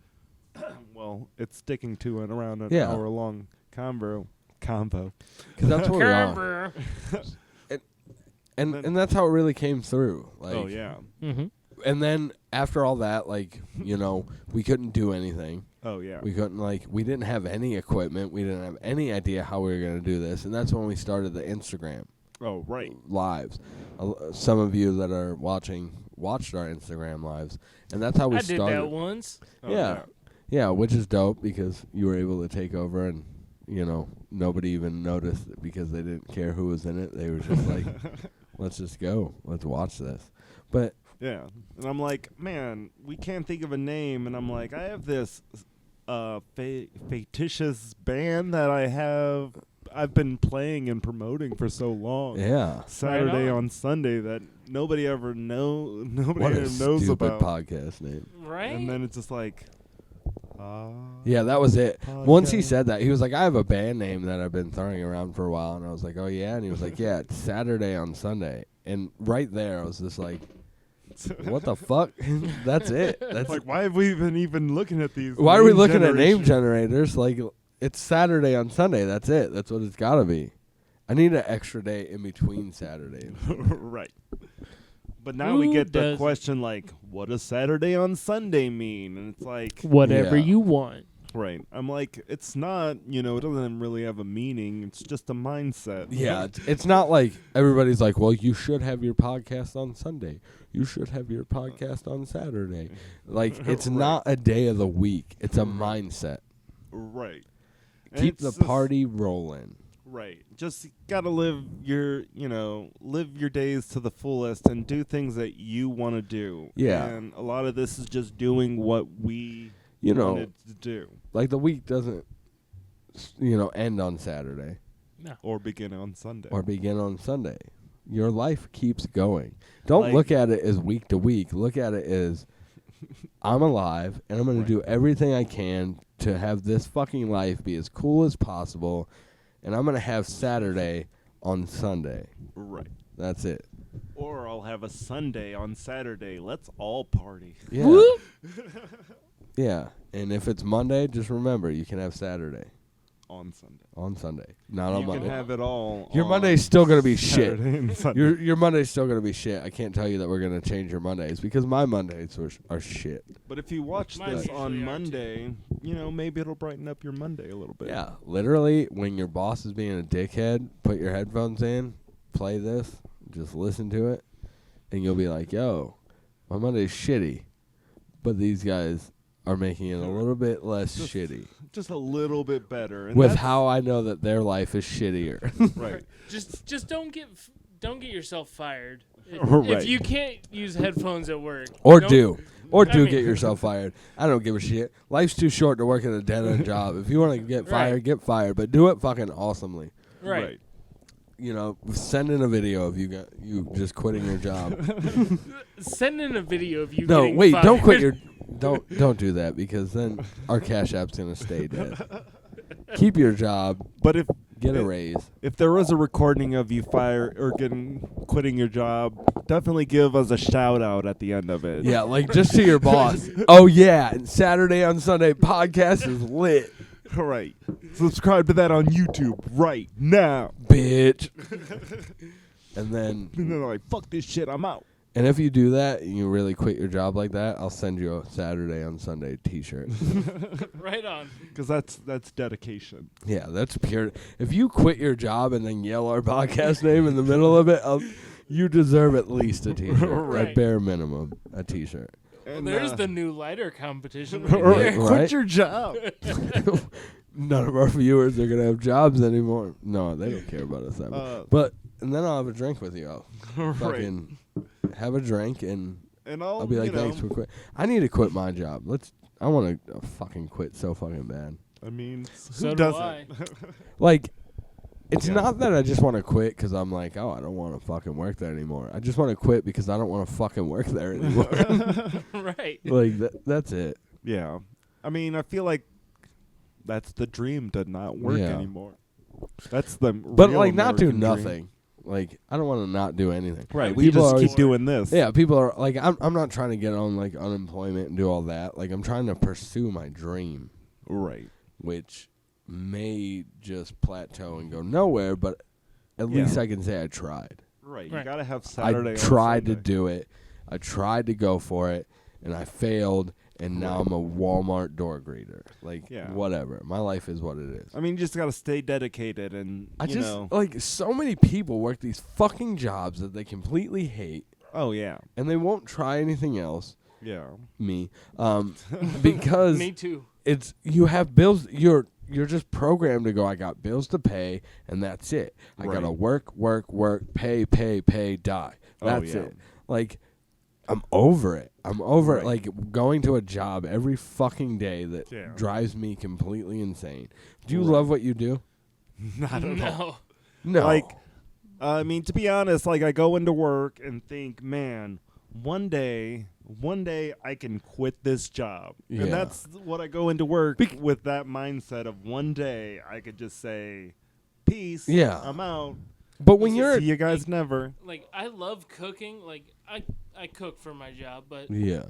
well, it's sticking to it around an hour-long convo. Because that's what we are. And that's how it really came through. Like, oh, yeah. Mm-hmm. And then after all that, like, we couldn't do anything. Oh, yeah. We couldn't, we didn't have any equipment. We didn't have any idea how we were going to do this. And that's when we started the Instagram. Oh, right. Lives. Some of you that are watching watched our Instagram lives. And that's how we started. I did that once. Oh, yeah. Yeah, which is dope because you were able to take over and, nobody even noticed it because they didn't care who was in it. They were just like, let's just go. Let's watch this. But yeah. And I'm like, man, we can't think of a name. And I'm like, I have this fictitious band that I've been playing and promoting for so long. Yeah. Saturday on Sunday that nobody ever knows stupid about. Podcast name. Right? And then it's just like, yeah, that was it. podcast. Once he said that, he was like, I have a band name that I've been throwing around for a while. And I was like, oh, yeah? And he was like, yeah, it's Saturday on Sunday. And right there, I was just like, what the fuck? That's it. That's like, why have we been even looking at these? Why are we looking at name generators? Like, it's Saturday on Sunday. That's it. That's what it's got to be. I need an extra day in between Saturday. Right. But now we get the question, like, what does Saturday on Sunday mean? And it's like, whatever you want. Right. I'm like, it's not, it doesn't really have a meaning. It's just a mindset. Yeah, it's not like everybody's like, well, you should have your podcast on Sunday. You should have your podcast on Saturday. Like, it's not a day of the week. It's a mindset. Right. Keep the party rolling. Right. Just gotta live your days to the fullest and do things that you want to do. Yeah. And a lot of this is just doing what we wanted to do. Like the week doesn't, end on Saturday. No. Or begin on Sunday. Or begin on Sunday. Your life keeps going. Don't look at it as week to week. Look at it as I'm alive and I'm going to do everything I can to have this fucking life be as cool as possible. And I'm going to have Saturday on Sunday. Right. That's it. Or I'll have a Sunday on Saturday. Let's all party. Yeah. Whoop. Yeah. And if it's Monday, just remember you can have Saturday. On Sunday. On Sunday. Not on You Monday. can have it all. Your Monday's still going to be shit. Saturday and Sunday. Your Monday's still going to be shit. I can't tell you that we're going to change your Mondays because my Mondays are shit. But if you watch Mine this usually on are, Monday, maybe it'll brighten up your Monday a little bit. Yeah, literally, when your boss is being a dickhead, put your headphones in, play this, just listen to it, and you'll be like, yo, my Monday's shitty, but these guys are making it a little bit less shitty. Just a little bit better. And With how I know that their life is shittier. Right. Just don't get yourself fired. Right. If you can't use headphones at work, Or don't- do. Or I do mean- get yourself fired. I don't give a shit. Life's too short to work at a dead-end job. If you want to get fired, Right. get fired. But do it fucking awesomely. Right. Send in a video of you just quitting your job. Send in a video of you. No, getting wait, fired. don't quit your don't do that because then our Cash App's gonna stay dead. Keep your job, But if get a raise. if there was a recording of you quitting your job, definitely give us a shout out at the end of it. Yeah, like just to your boss. Oh yeah, and Saturday on Sunday podcast is lit, All right. Subscribe to that on YouTube right now. bitch. And then And then they're like, fuck this shit, I'm out. and if you do that and you really quit your job like that, I'll send you a Saturday on Sunday t-shirt. Right on. Because that's dedication. Yeah, that's pure. If you quit your job and then yell our podcast name in the middle of it, you deserve at least a t-shirt. Right. At bare minimum, a t-shirt. And, There's the new lighter competition. Right. Right there. Right. Quit your job. None of our viewers are gonna have jobs anymore. No, they don't care about us that much. But and then I'll have a drink with you. I'll Right. fucking have a drink and And I'll be like, thanks for quit. I need to quit my job. I want to fucking quit so fucking bad. I mean, So who do doesn't? I. Like, it's Yeah. not that I just want to quit because I'm like, oh, I don't want to fucking work there anymore. I just want to quit because I don't want to fucking work there anymore. Right. Like, that's it. Yeah. I mean, I feel like that's the dream to not work Yeah. anymore. That's the But, real like, not do American dream. nothing. Like, I don't want to not do anything. Right. We We People just are keep always- doing this. Yeah, people are like, I'm not trying to get on like unemployment and do all that. Like, I'm trying to pursue my dream, Right. which may just plateau and go nowhere. But at least I can say I tried. Right. You Right. gotta have Saturday. I on tried to Sunday. do it. I tried to go for it, and I failed. And now I'm a Walmart door greeter. Like, Yeah. whatever. My life is what it is. I mean, you just gotta stay dedicated and I you just know. like so many people work these fucking jobs that they completely hate, Oh yeah. and they won't try anything else. Yeah. Me, because Me too. it's you have bills. You're just programmed to go. I got bills to pay, and that's it. I gotta Right. work, pay, die. Oh, That's yeah. it. Like, I'm over it. I'm over it. Right. Like going to a job every fucking day that Yeah. drives me completely insane. Do you Right. love what you do? Not at all. No. No. Like, I mean, to be honest, like I go into work and think, man, one day I can quit this job. Yeah. And that's what I go into work Bec- with, that mindset of one day I could just say, peace. Yeah. I'm out. but when you're See you guys never. Like I love cooking. Like I cook for my job, but yeah.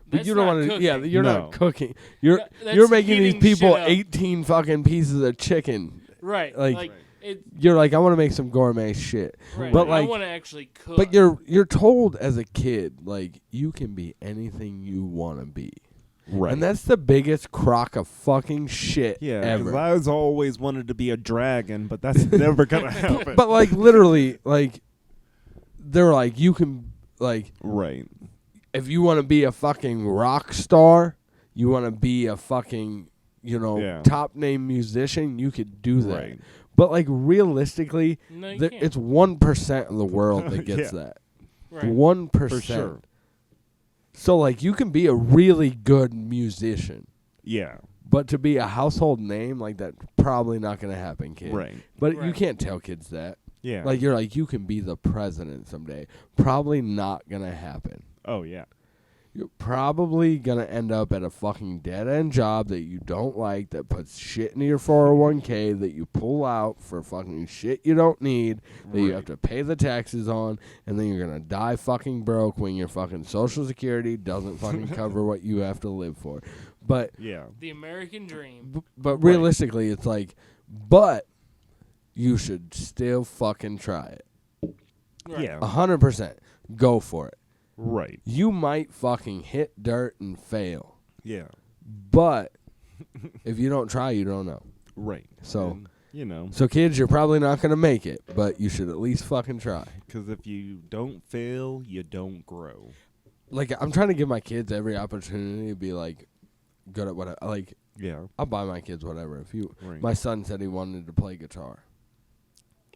But that's you don't not want to. cooking. Yeah, you're No. not cooking. You're That's you're making these heating people shit up. 18 fucking pieces of chicken. Right. like- Like it. You're like, I want to make some gourmet shit. Right. But, I like- want to actually cook. But you're told as a kid, like, you can be anything you want to be. Right. And that's the biggest crock of fucking shit Yeah, ever. because I was always wanted to be a dragon, but that's never gonna happen. But like literally, like they're like you can like right. if you want to be a fucking rock star, you want to be a fucking top name musician, you could do that. Right. But like realistically, No, you can't. it's 1% of the world that gets that. Right. 1%. For sure. So like you can be a really good musician. Yeah. But to be a household name, like that's probably not going to happen, kid. Right. But you Right. can't tell kids that. Yeah. Like you're like, you can be the president someday. Probably not going to happen. Oh yeah. You're probably going to end up at a fucking dead-end job that you don't like, that puts shit into your 401k, that you pull out for fucking shit you don't need, that you have to pay the taxes on, and then you're going to die fucking broke when your fucking Social Security doesn't fucking cover what you have to live for. But Yeah. The American dream. but realistically, it's like, but you should still fucking try it. Right. Yeah. 100%. Go for it. Right. You might fucking hit dirt and fail. Yeah. But if you don't try, you don't know. Right. So, And, so kids, you're probably not going to make it, but you should at least fucking try. because if you don't fail, you don't grow. Like, I'm trying to give my kids every opportunity to be, like, good at what Yeah. I'll buy my kids whatever. Right. My son said he wanted to play guitar.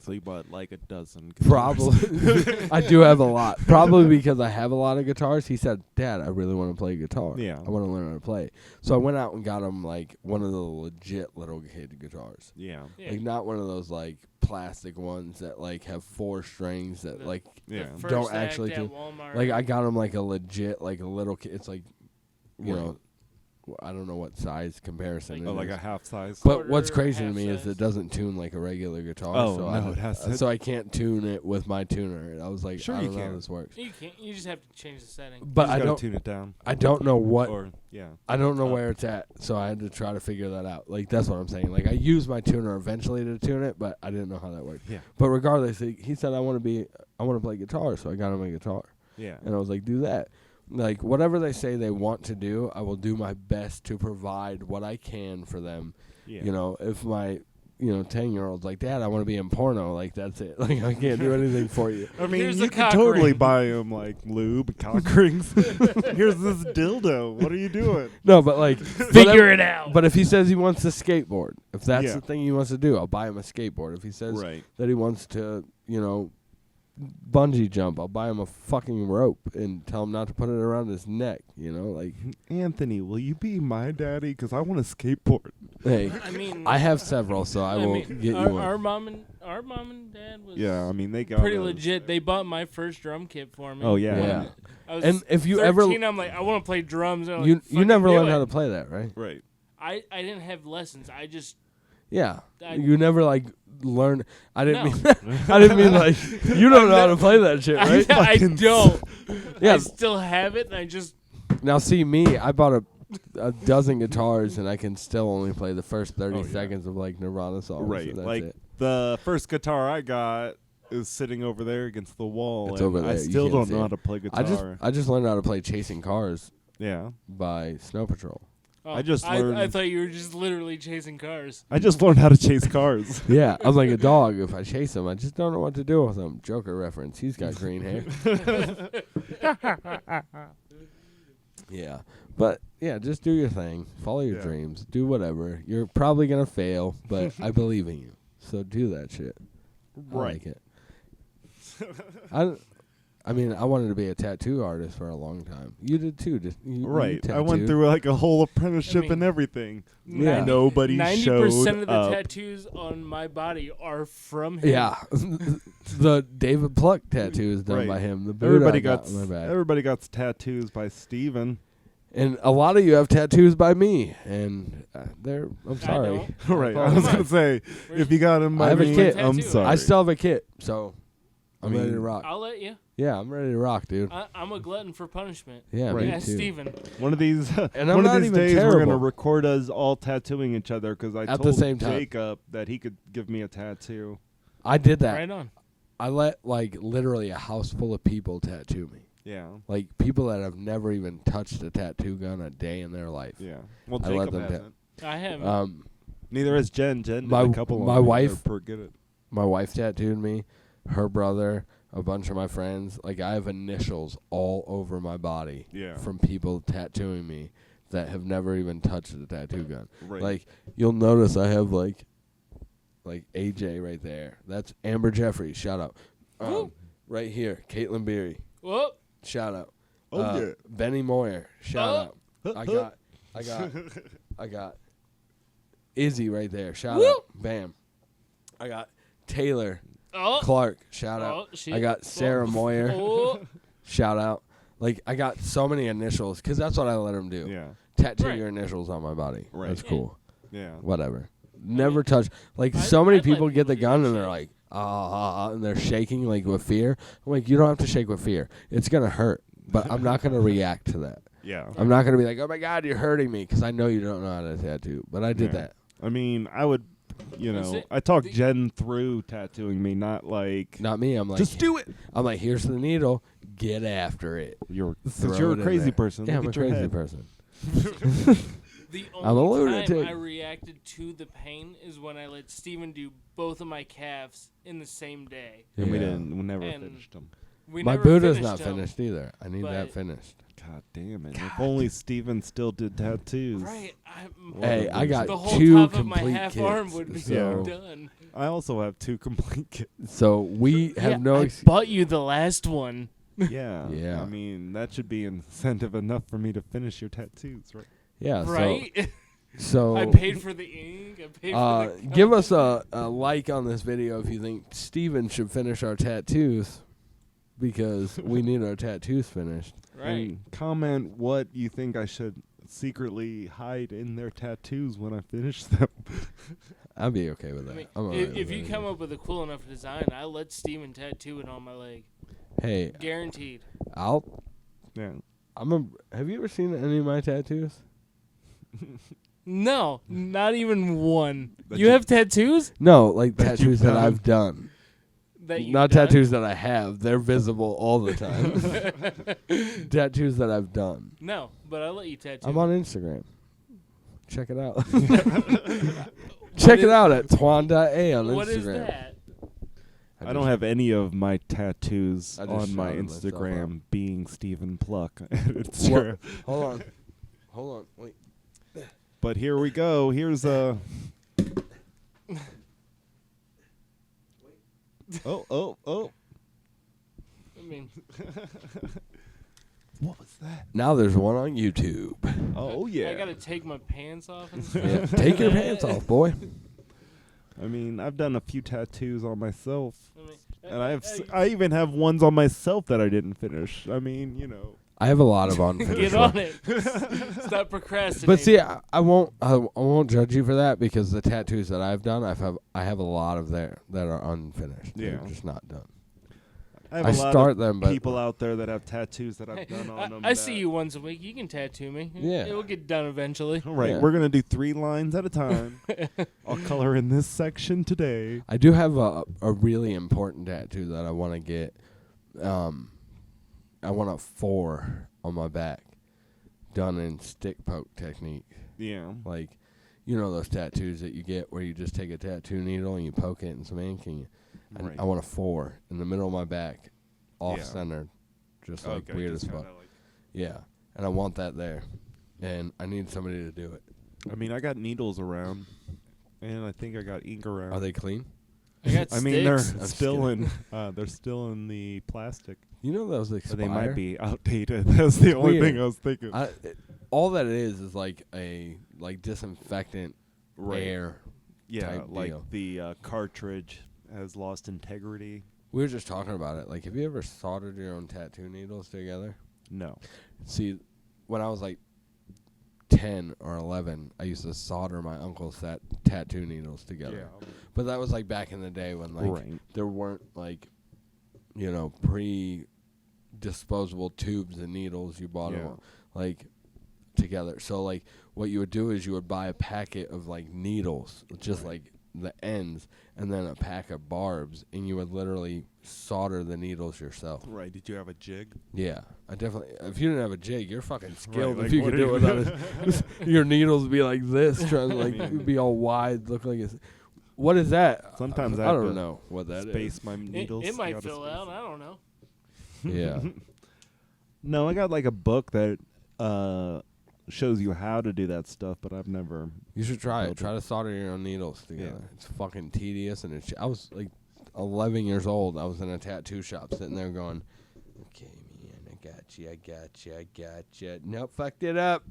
So you bought like a dozen. Probably. I do have a lot. Probably because I have a lot of guitars. He said, Dad, I really want to play guitar. Yeah. I want to learn how to play. So I went out and got him, like, one of the legit little kid guitars. Yeah. Yeah. Like, not one of those, like, plastic ones that, like, have 4 strings that, like, Yeah. The don't first actually act at do- Walmart. like, I got him, like, a legit, like, a little kid. It's, like, you Right. know, I don't know what size comparison Oh, it like is. a half size. But what's quarter, crazy to half me is size. it doesn't tune like a regular guitar. Oh, so no, it has to- so I can't tune it with my tuner. And I was like, Sure I you don't know how can. this works. You can't. You just have to change the setting. But You I just don't. gotta tune it down. I don't know what. Or yeah. I don't know Oh. where it's at. So I had to try to figure that out. Like that's what I'm saying. Like I used my tuner eventually to tune it, but I didn't know how that worked. Yeah. But regardless, he said I want to play guitar, so I got him a guitar, Yeah. and I was like, do that. Like whatever they say they want to do, I will do my best to provide what I can for them. Yeah. You know, if my 10-year-old's like, Dad, I want to be in porno, like that's it. Like I can't do anything for you. I mean, Here's you a could cock totally ring. buy him like lube, cock rings. Here's this dildo. What are you doing? No, but like Figure it out. But if he says he wants to skateboard, if that's Yeah. the thing he wants to do, I'll buy him a skateboard. If he says Right. that he wants to, bungee jump, I'll buy him a fucking rope and tell him not to put it around his neck. Like, Anthony, will you be my daddy? Because I want a skateboard. hey, I mean, I have several, so I will mean, get our, you one. our mom and dad was Yeah, I mean they got pretty us. legit. They bought my first drum kit for me. Oh, yeah. When Yeah. I was And if you 13, ever, I'm like, I want to play drums. And I'm you like, you never "Fucking do learned it." how to play that, right? Right. I didn't have lessons. I just Yeah, I- you never like learn. I didn't No. mean. I didn't mean like you don't know how to play that shit, right? I don't. Yeah. I still have it, and I just Now, see me. I bought a dozen guitars, and I can still only play the first 30 Oh, yeah. seconds of like Nirvana songs. Right. and that's Like it. the first guitar I got is sitting over there against the wall. It's and over there. I You still can't don't see know it. how to play guitar. I just learned how to play Chasing Cars Yeah. by Snow Patrol. I just I learned- thought you were just literally chasing cars. I just learned how to chase cars. Yeah, I'm like a dog. If I chase him, I just don't know what to do with him. Joker reference. He's got green hair. Yeah, but yeah, just do your thing. Follow your Yeah. dreams. Do whatever. You're probably gonna fail, but I believe in you. So do that shit. I like it. I mean, I wanted to be a tattoo artist for a long time. You did too, you Right. I went tattooed. through like a whole apprenticeship I mean, and everything. Yeah. Nobody 90% showed of the up. tattoos on my body are from him. Yeah, the David Pluck tattoo is done Right. by him. The Buddha Everybody I got got on my back. everybody got tattoos by Steven. And a lot of you have tattoos by me, and I'm sorry. don't. Right. I was gonna say if you got him I by have a me, kit. I'm Tattoo. sorry. I still have a kit, so I'm I mean, ready to rock. I'll let you. Yeah, I'm ready to rock, dude. I'm a glutton for punishment. Yeah, Right. me Ask too. Steven. One of these, And I'm one not of these even days, we're terrible. gonna record us all tattooing each other because I At the told same time. Jacob that he could give me a tattoo. I did that. Right on. I let like literally a house full of people tattoo me. Yeah. Like people that have never even touched a tattoo gun a day in their life. Yeah. Well, I let Jacob them hasn't. I haven't. Neither has Jen. Jen did my- a couple my on me. wife- They're pretty good. My wife tattooed me, her brother, a bunch of my friends. Like I have initials all over my body Yeah. from people tattooing me that have never even touched a tattoo gun. Right. Like you'll notice I have like AJ right there. That's Amber Jeffries. Shout out. Woo. Right here, Caitlin Beery. Whoop. Shout out. Oh, yeah. Benny Moyer. Shout Oh. out. I got Izzy right there. Shout Woo. out. Bam. I got Taylor Oh. Clark. Shout out. She- I got Sarah Moyer. Oh. Shout out. Like I got so many initials because that's what I let them do. Yeah. Tattoo Right. your initials on my body. Right. That's cool. Yeah. Whatever. Never touch. Like I- so many I'd let people get the people do gun that and they're shit. like, and they're shaking like with fear. I'm like, you don't have to shake with fear. It's gonna hurt, but I'm not gonna react to that. Yeah. I'm not gonna be like, oh my god, you're hurting me, because I know you don't know how to tattoo. But I did Yeah. that. I mean, I would, Is it- I talked the- Jen through tattooing me, not like, Not me. I'm like, just do it. I'm like, here's the needle. Get after it. You're Throw you're it a in crazy there. person. Yeah, Look I'm a at your crazy head. person. The I'm a only lunatic. time I reacted to the pain is when I let Steven do both of my calves in the same day. And we Yeah. didn't. We never And- finished them. We My never Buddha's finished not them. finished either. I need that but- finished. God damn it! If only Steven still did tattoos. Right. Hey, I got the whole two top of my complete half kits, arm would be so, done. I also have 2 complete kits. so we have Yeah, no. I bought you the last one. Yeah. Yeah. I mean, that should be incentive enough for me to finish your tattoos, right? Yeah. Right? So. I paid for the ink. I paid for the Give us a like on this video if you think Steven should finish our tattoos, because we need our tattoos finished. Right. And comment what you think I should secretly hide in their tattoos when I finish them. I'd be okay with that. I mean, I'm alright if with you that. come up with a cool enough design, I'll let Steven tattoo it on my leg. Hey, Guaranteed. Yeah. Have you ever seen any of my tattoos? No, not even one. That You you- have tattoos? No, like That tattoos you've that done? I've done. That you've Not done? tattoos that I have. They're visible all the time. Tattoos that I've done. No, but I'll let you tattoo. I'm on Instagram. Check it out. Check it out at twan.a on Instagram. What is that? I don't have any of my tattoos I just on my shouted myself Instagram being Stephen Pluck. It's What? true. Hold on. Wait. But here we go. Here's a. Oh. I mean, What was that? Now there's one on YouTube. Oh, yeah. I gotta take my pants off and Yeah, stuff. take your pants off, boy. I mean, I've done a few tattoos on myself. I mean, And I even have ones on myself that I didn't finish. I mean, I have a lot of unfinished get ones. on it. Stop procrastinating. But see, I won't judge you for that, because the tattoos that I've done, I have a lot of there that are unfinished. Yeah. They're just not done. I have I a lot start of them, but people out there that have tattoos that I've done on them. I see you once a week. You can tattoo me. Yeah. It will get done eventually. All right, Yeah. we're going to do 3 lines at a time. I'll color in this section today. I do have a really important tattoo that I want to get. I want a 4 on my back, done in stick poke technique. Yeah. Like, you know those tattoos that you get where you just take a tattoo needle and you poke it in some ink, and Right. I want a 4 in the middle of my back, off Yeah. centered, just like Okay, weird just as fuck. kinda like- Yeah, and I want that there, and I need somebody to do it. I mean, I got needles around, and I think I got ink around. Are they clean? I got I mean, they're sticks. just still kidding. in. They're still in the plastic. You know those Or expire. they might be outdated. That's the only Weird. thing I was thinking. All that it is like a disinfectant Right. air. Yeah, type like deal. the cartridge has lost integrity. We were just talking about it. Like, have you ever soldered your own tattoo needles together? No. See, when I was like 10 or 11, I used to solder my uncle's tattoo needles together. But that was like back in the day when like Right. there weren't like, disposable tubes and needles. You bought Yeah. them like together. So like what you would do is you would buy a packet of like needles, just like the ends, and then a pack of barbs, and you would literally solder the needles yourself. Right. Did you have a jig? Yeah, I definitely. If you didn't have a jig, you're fucking skilled. Right, if like, you what could are do it you- without your needles would be like this, trying to like be all wide, look like it's. What is that? Sometimes I I have don't to know what that is. Space my needles. It You might gotta fill space out. it. I don't know. Yeah. No, I got like a book that shows you how to do that stuff, but I've never. You should try it. Build Try to solder your own needles together. Yeah. It's fucking tedious, and I was like 11 years old. I was in a tattoo shop sitting there going, okay, man, I got you. Nope, fucked it up,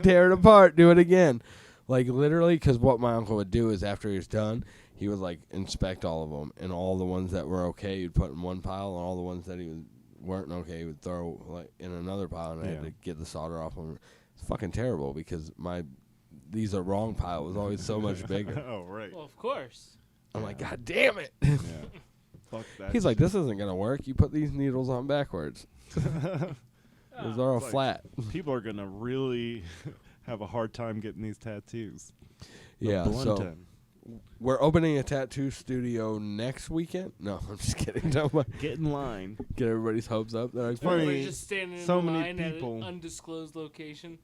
tear it apart, do it again. Like, literally, because what my uncle would do is after he was done, he would, like, inspect all of them, and all the ones that were okay, he'd put in one pile, and all the ones that weren't okay, he would throw, like, in another pile, and I had Yeah. to get the solder off them. It's fucking terrible, because these are wrong pile was always so much bigger. Oh, right. Well, of course. I'm like, God damn it. Yeah. Fuck that. He's like, this isn't going to work. You put these needles on backwards. Those are all like- flat. People are gonna really have a hard time getting these tattoos. The Yeah, so blunting. we're opening a tattoo studio next weekend. No, I'm just kidding. Don't Get in line. get everybody's hopes up. They're like, funny. Everybody's just standing So in many line at people- an undisclosed location.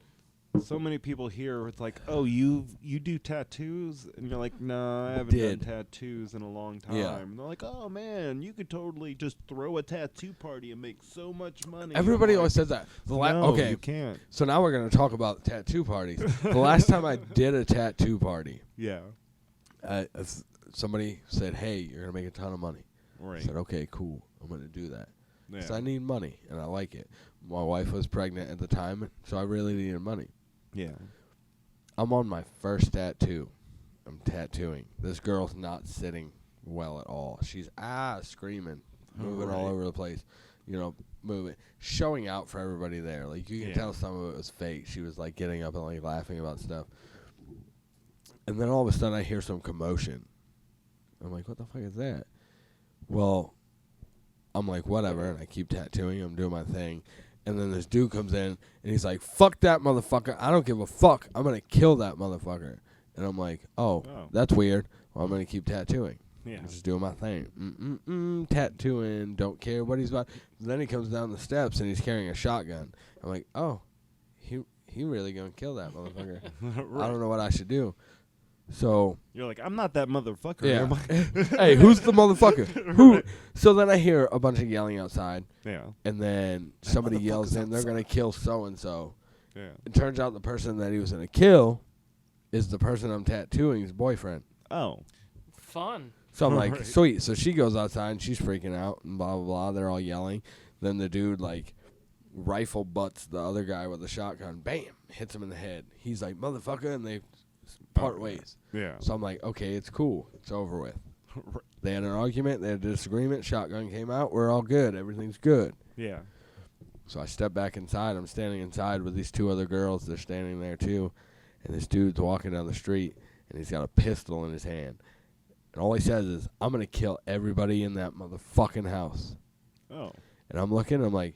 So many people here. It's like, oh, you do tattoos, and you're like, no, I haven't Did. done tattoos in a long time. Yeah. And they're like, oh man, you could totally just throw a tattoo party and make so much money. everybody I'm always like, says that. no, Okay, you can't. so now we're going to talk about tattoo parties. The last time I did a tattoo party, Yeah. somebody said, hey, you're going to make a ton of money. Right. I said, okay, cool. I'm going to do that. Yeah. Because I need money, and I like it. My wife was pregnant at the time, so I really needed money. Yeah. I'm on my first tattoo. I'm tattooing. This girl's not sitting well at all. She's screaming, moving all Right. over the place, moving, showing out for everybody there. Like, you can Yeah. tell some of it was fake. She was like getting up and like laughing about stuff. And then all of a sudden I hear some commotion. I'm like, what the fuck is that? Well, I'm like, whatever, and I keep tattooing. I'm doing my thing. And then this dude comes in, and he's like, fuck that motherfucker. I don't give a fuck. I'm going to kill that motherfucker. And I'm like, oh, that's weird. Well, I'm going to keep tattooing. Yeah. I'm just doing my thing. Tattooing. Don't care what he's about. Then he comes down the steps, and he's carrying a shotgun. I'm like, oh, he really going to kill that motherfucker. I don't know what I should do. So You're like, I'm not that motherfucker. yeah. am I? Hey, who's the motherfucker? Who? So then I hear a bunch of yelling outside, Yeah. and then somebody yells in, they're going to kill so-and-so. Yeah. It turns out the person that he was going to kill is the person I'm tattooing's boyfriend. Oh. Fun. So I'm like, Right. sweet. So she goes outside, and she's freaking out, and blah, blah, blah. They're all yelling. Then the dude, like, rifle butts the other guy with a shotgun. Bam! Hits him in the head. He's like, motherfucker, and they part ways. Yeah. So I'm like, okay, it's cool. It's over with. They had an argument. They had a disagreement. Shotgun came out. We're all good. Everything's good. Yeah. So I step back inside. I'm standing inside with these two other girls. They're standing there, too. And this dude's walking down the street, and he's got a pistol in his hand. And all he says is, I'm going to kill everybody in that motherfucking house. Oh. And I'm looking, I'm like,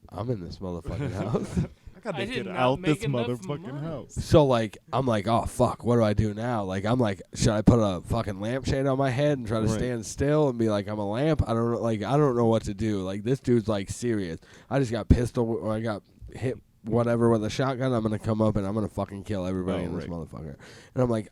I'm in this motherfucking house. I gotta I did get not out make this enough motherfucking money. house. So, like, I'm like, oh, fuck, what do I do now? Like, I'm like, should I put a fucking lampshade on my head and try to Right. stand still and be like, I'm a lamp? I don't know. Like, I don't know what to do. Like, this dude's, like, serious. I just got pistol, or I got hit whatever with a shotgun. I'm going to come up and I'm going to fucking kill everybody in this right. motherfucker. And I'm like,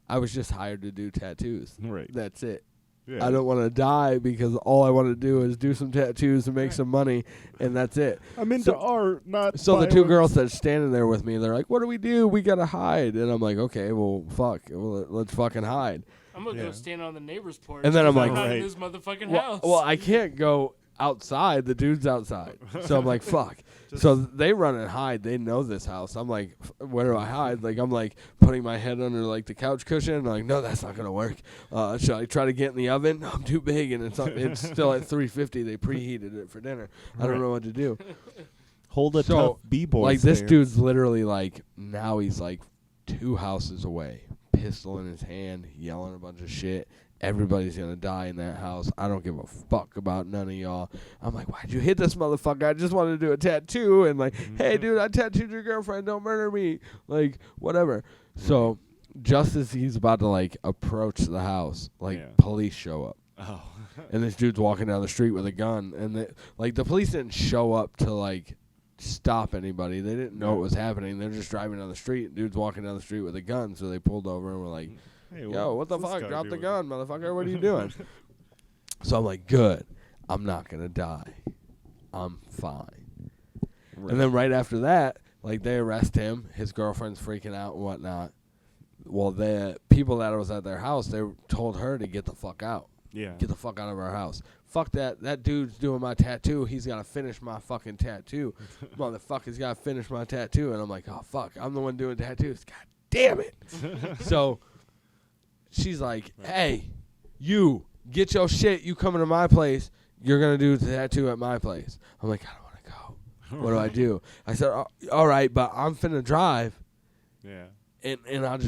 I was just hired to do tattoos. Right. That's it. Yeah. I don't want to die because all I want to do is do some tattoos and make some money, and that's it. I'm into So- art, not So the two violence. girls that's standing there with me, they're like, what do we do? We got to hide. And I'm like, okay, well, fuck. Well, let's fucking hide. I'm gonna Yeah. go stand on the neighbor's porch. And then I'm 'cause like- not in Right. this motherfucking Well, house. well, I can't go outside. The dude's outside. So I'm like, fuck. So they run and hide. They know this house. I'm like, where do I hide? Like, I'm like putting my head under like the couch cushion. I'm like, no, that's not gonna work. Should I try to get in the oven? No, I'm too big, and it's still at 350. They preheated it for dinner. I don't know what to do. Hold a So, tough b-boy Like this stance. dude's literally like, now he's like 2 houses away, pistol in his hand, yelling a bunch of shit. Everybody's gonna die in that house. I don't give a fuck about none of y'all. I'm like, why'd you hit this motherfucker? I just wanted to do a tattoo, and like, hey, dude, I tattooed your girlfriend. Don't murder me. Like, whatever. So just as he's about to like approach the house, like Yeah. police show up. Oh. And this dude's walking down the street with a gun, and the police didn't show up to like stop anybody. They didn't know what was happening. They're just driving down the street. And dude's walking down the street with a gun, so they pulled over and were like, Hey, "Yo, what the what's this fuck? guy Drop the doing?" gun, motherfucker! What are you doing?" So I'm like, "Good, I'm not gonna die. I'm fine." Right. And then right after that, like they arrest him. His girlfriend's freaking out and whatnot. Well, the people that was at their house, they told her to get the fuck out. Yeah. Get the fuck out of our house. Fuck that. That dude's doing my tattoo. He's got to finish my fucking tattoo. Motherfucker's got to finish my tattoo. And I'm like, oh, fuck. I'm the one doing tattoos. God damn it. So she's like, hey, you, get your shit. You coming to my place. You're going to do the tattoo at my place. I'm like, I don't want to go. What do I do? I said, all right, but I'm finna drive. Yeah. And I'll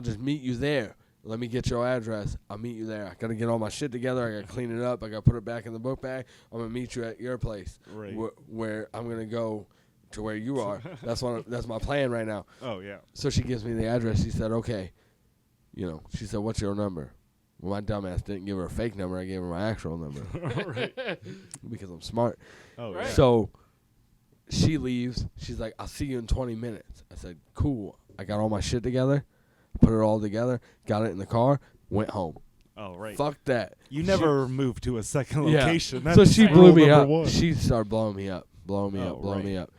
just meet you there. Let me get your address. I'll meet you there. I got to get all my shit together. I got to clean it up. I got to put it back in the book bag. I'm going to meet you at your place Right. where I'm going to go to where you are. That's my plan right now. Oh, yeah. So she gives me the address. She said, okay. You know, she said, what's your number? Well, my dumbass didn't give her a fake number. I gave her my actual number. Right. Because I'm smart. Oh, Right. yeah. So she leaves. She's like, I'll see you in 20 minutes. I said, cool. I got all my shit together. Put it all together, got it in the car, went home. Oh, right. Fuck that. You never moved to a second Yeah. location. So That's she rule blew me number up. one. She started blowing me up, blowing me Oh, up, blowing right. me up.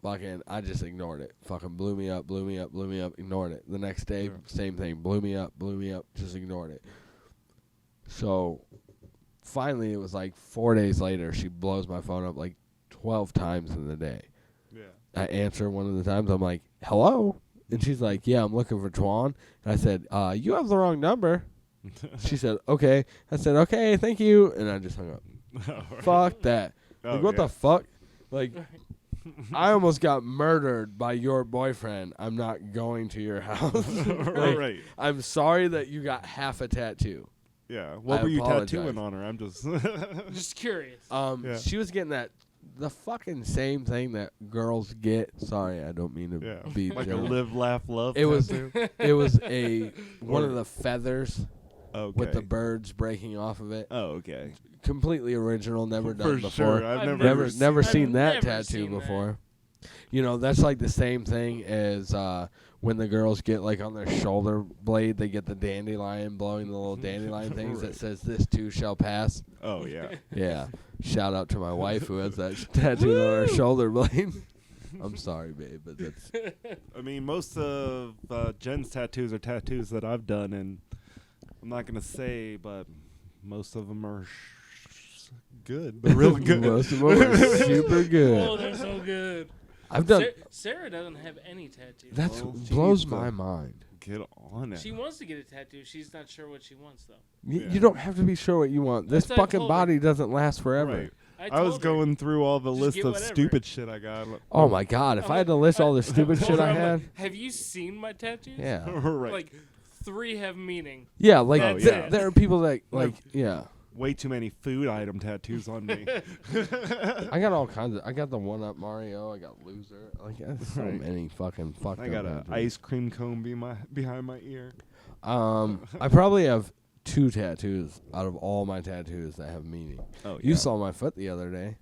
Fucking, I just ignored it. Fucking blew me up, blew me up, blew me up, ignored it. The next day, Yeah. same thing. Blew me up, just ignored it. So finally, it was like 4 days later, she blows my phone up like 12 times in the day. Yeah. I answer one of the times. I'm like, hello? And she's like, yeah, I'm looking for Twan. And I said, you have the wrong number. She said, okay. I said, okay, thank you. And I just hung up. Oh, right. Fuck that. Oh, Like, what yeah. the fuck? Like, I almost got murdered by your boyfriend. I'm not going to your house. Like, Right. I'm sorry that you got half a tattoo. Yeah. What I were you apologize. tattooing on her? I'm just. Just curious. Yeah. She was getting the fucking same thing that girls get. Sorry, I don't mean to Yeah. be Like a jealous. live, laugh, love. It was tattoo? it was one of the feathers Okay. with the birds breaking off of it. Oh, okay. Completely original, never done For before. sure. I've I've never. Never I've seen that never tattoo seen that. before. You know, that's like the same thing as when the girls get like on their shoulder blade, they get the dandelion, blowing the little dandelion things that Right. says "This too shall pass." Oh, yeah. Yeah. Shout out to my wife who has that tattooed on her shoulder blade. I'm sorry, babe, but that's I mean, most of Jen's tattoos are tattoos that I've done, and I'm not going to say, but most of them are good. They're really good. most of them are super Oh, good. they're so good. I've done. Sarah doesn't have any tattoos. That Well, she blows needs to my mind. Get on it. She wants to get a tattoo. She's not sure what she wants though. You Yeah. don't have to be sure what you want. This That's what I fucking told her. body doesn't last forever. Right. I was told her. going through all the Just list get of whatever. stupid shit I got. Oh my god! If I had to list all the stupid told shit her, I I'm had, like, have you seen my tattoos? yeah, Right. Like 3 have meaning. yeah. Like Oh, That's yeah. it. there are people that like, yeah. Way too many food item tattoos on me. I got all kinds of. I got the one up Mario. I got loser. Like so Right. many fucking fucked I up got an tattoos. ice cream cone behind my ear. I probably have 2 tattoos out of all my tattoos that have meaning. Oh, You saw my foot the other day.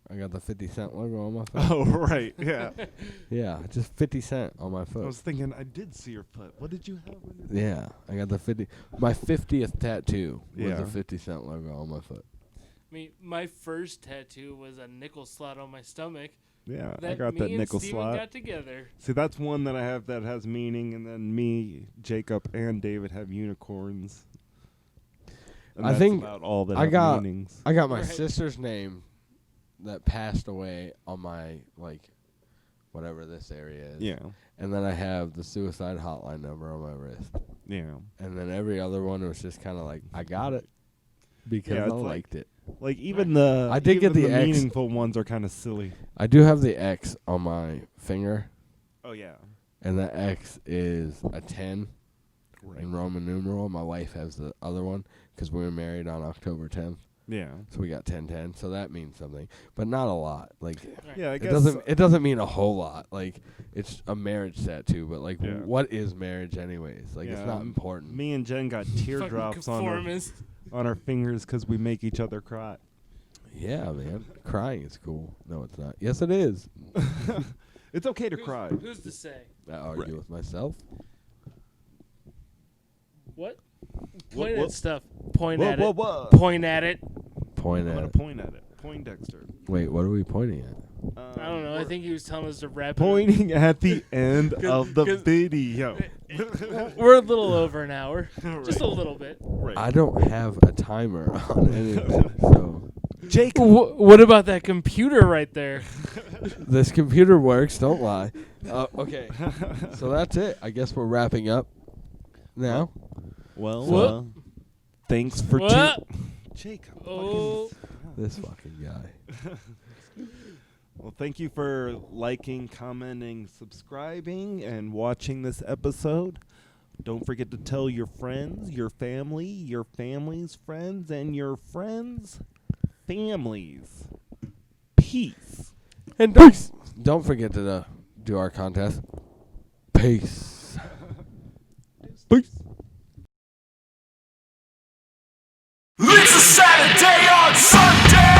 I got the 50 cent logo on my foot. Oh, right. Yeah. Yeah, just 50 cent on my I foot. was thinking, I did see your foot. What did you have? Yeah, I got the 50. My 50th tattoo was Yeah. the 50 cent logo on my foot. I mean, my first tattoo was a nickel slot on my stomach. Yeah, That I got me that and nickel Steven slot. got together. See, that's one that I have that has meaning, and then me, Jacob, and David have unicorns. And I that's think about all that I have got- meanings. I got my Right. sister's name that passed away on my, like, whatever this area is. Yeah, And then I have the suicide hotline number on my wrist. yeah. And then every other one was just kind of like, I got it. Because Yeah, I it's like- liked it. Like even the I did get even the X. meaningful ones are kind of silly. I do have the X on my finger. Oh yeah, And the X is a 10 in Roman numeral. My wife has the other one because we were married on October 10th. Yeah. So we got 10-10. So that means something, but not a lot. Like, Yeah, I it guess doesn't mean a whole lot. Like, it's a marriage tattoo, but like, Yeah. what is marriage anyways? Like, it's Yeah, not important. me and Jen got teardrops on our fingers because we make each other cry. Yeah, man. Crying is cool. No, it's not. Yes, it is. It's okay to cry. Who's to say? I argue with myself. What? What- Point what- at stuff. Point Whoa, at whoa, it. whoa. Point at it. Point I'm at gonna it. point at it. Point Dexter. Wait, what are we pointing at? I don't know. I think he was telling us to wrap Pointing at the end 'Cause- of the 'cause- video. it. We're a little over an hour. Just a little bit. Right. I don't have a timer on anything, so Jake. What about that computer right there? this computer works. Don't lie. Okay, so that's it. I guess we're wrapping up now. Well, What? thanks for What? Jake. Oh. This fucking guy. Well, thank you for liking, commenting, subscribing, and watching this episode. Don't forget to tell your friends, your family, your family's friends, and your friends' families. Peace. And don't forget to do our contest. Peace. Peace. It's a Saturday on Sunday.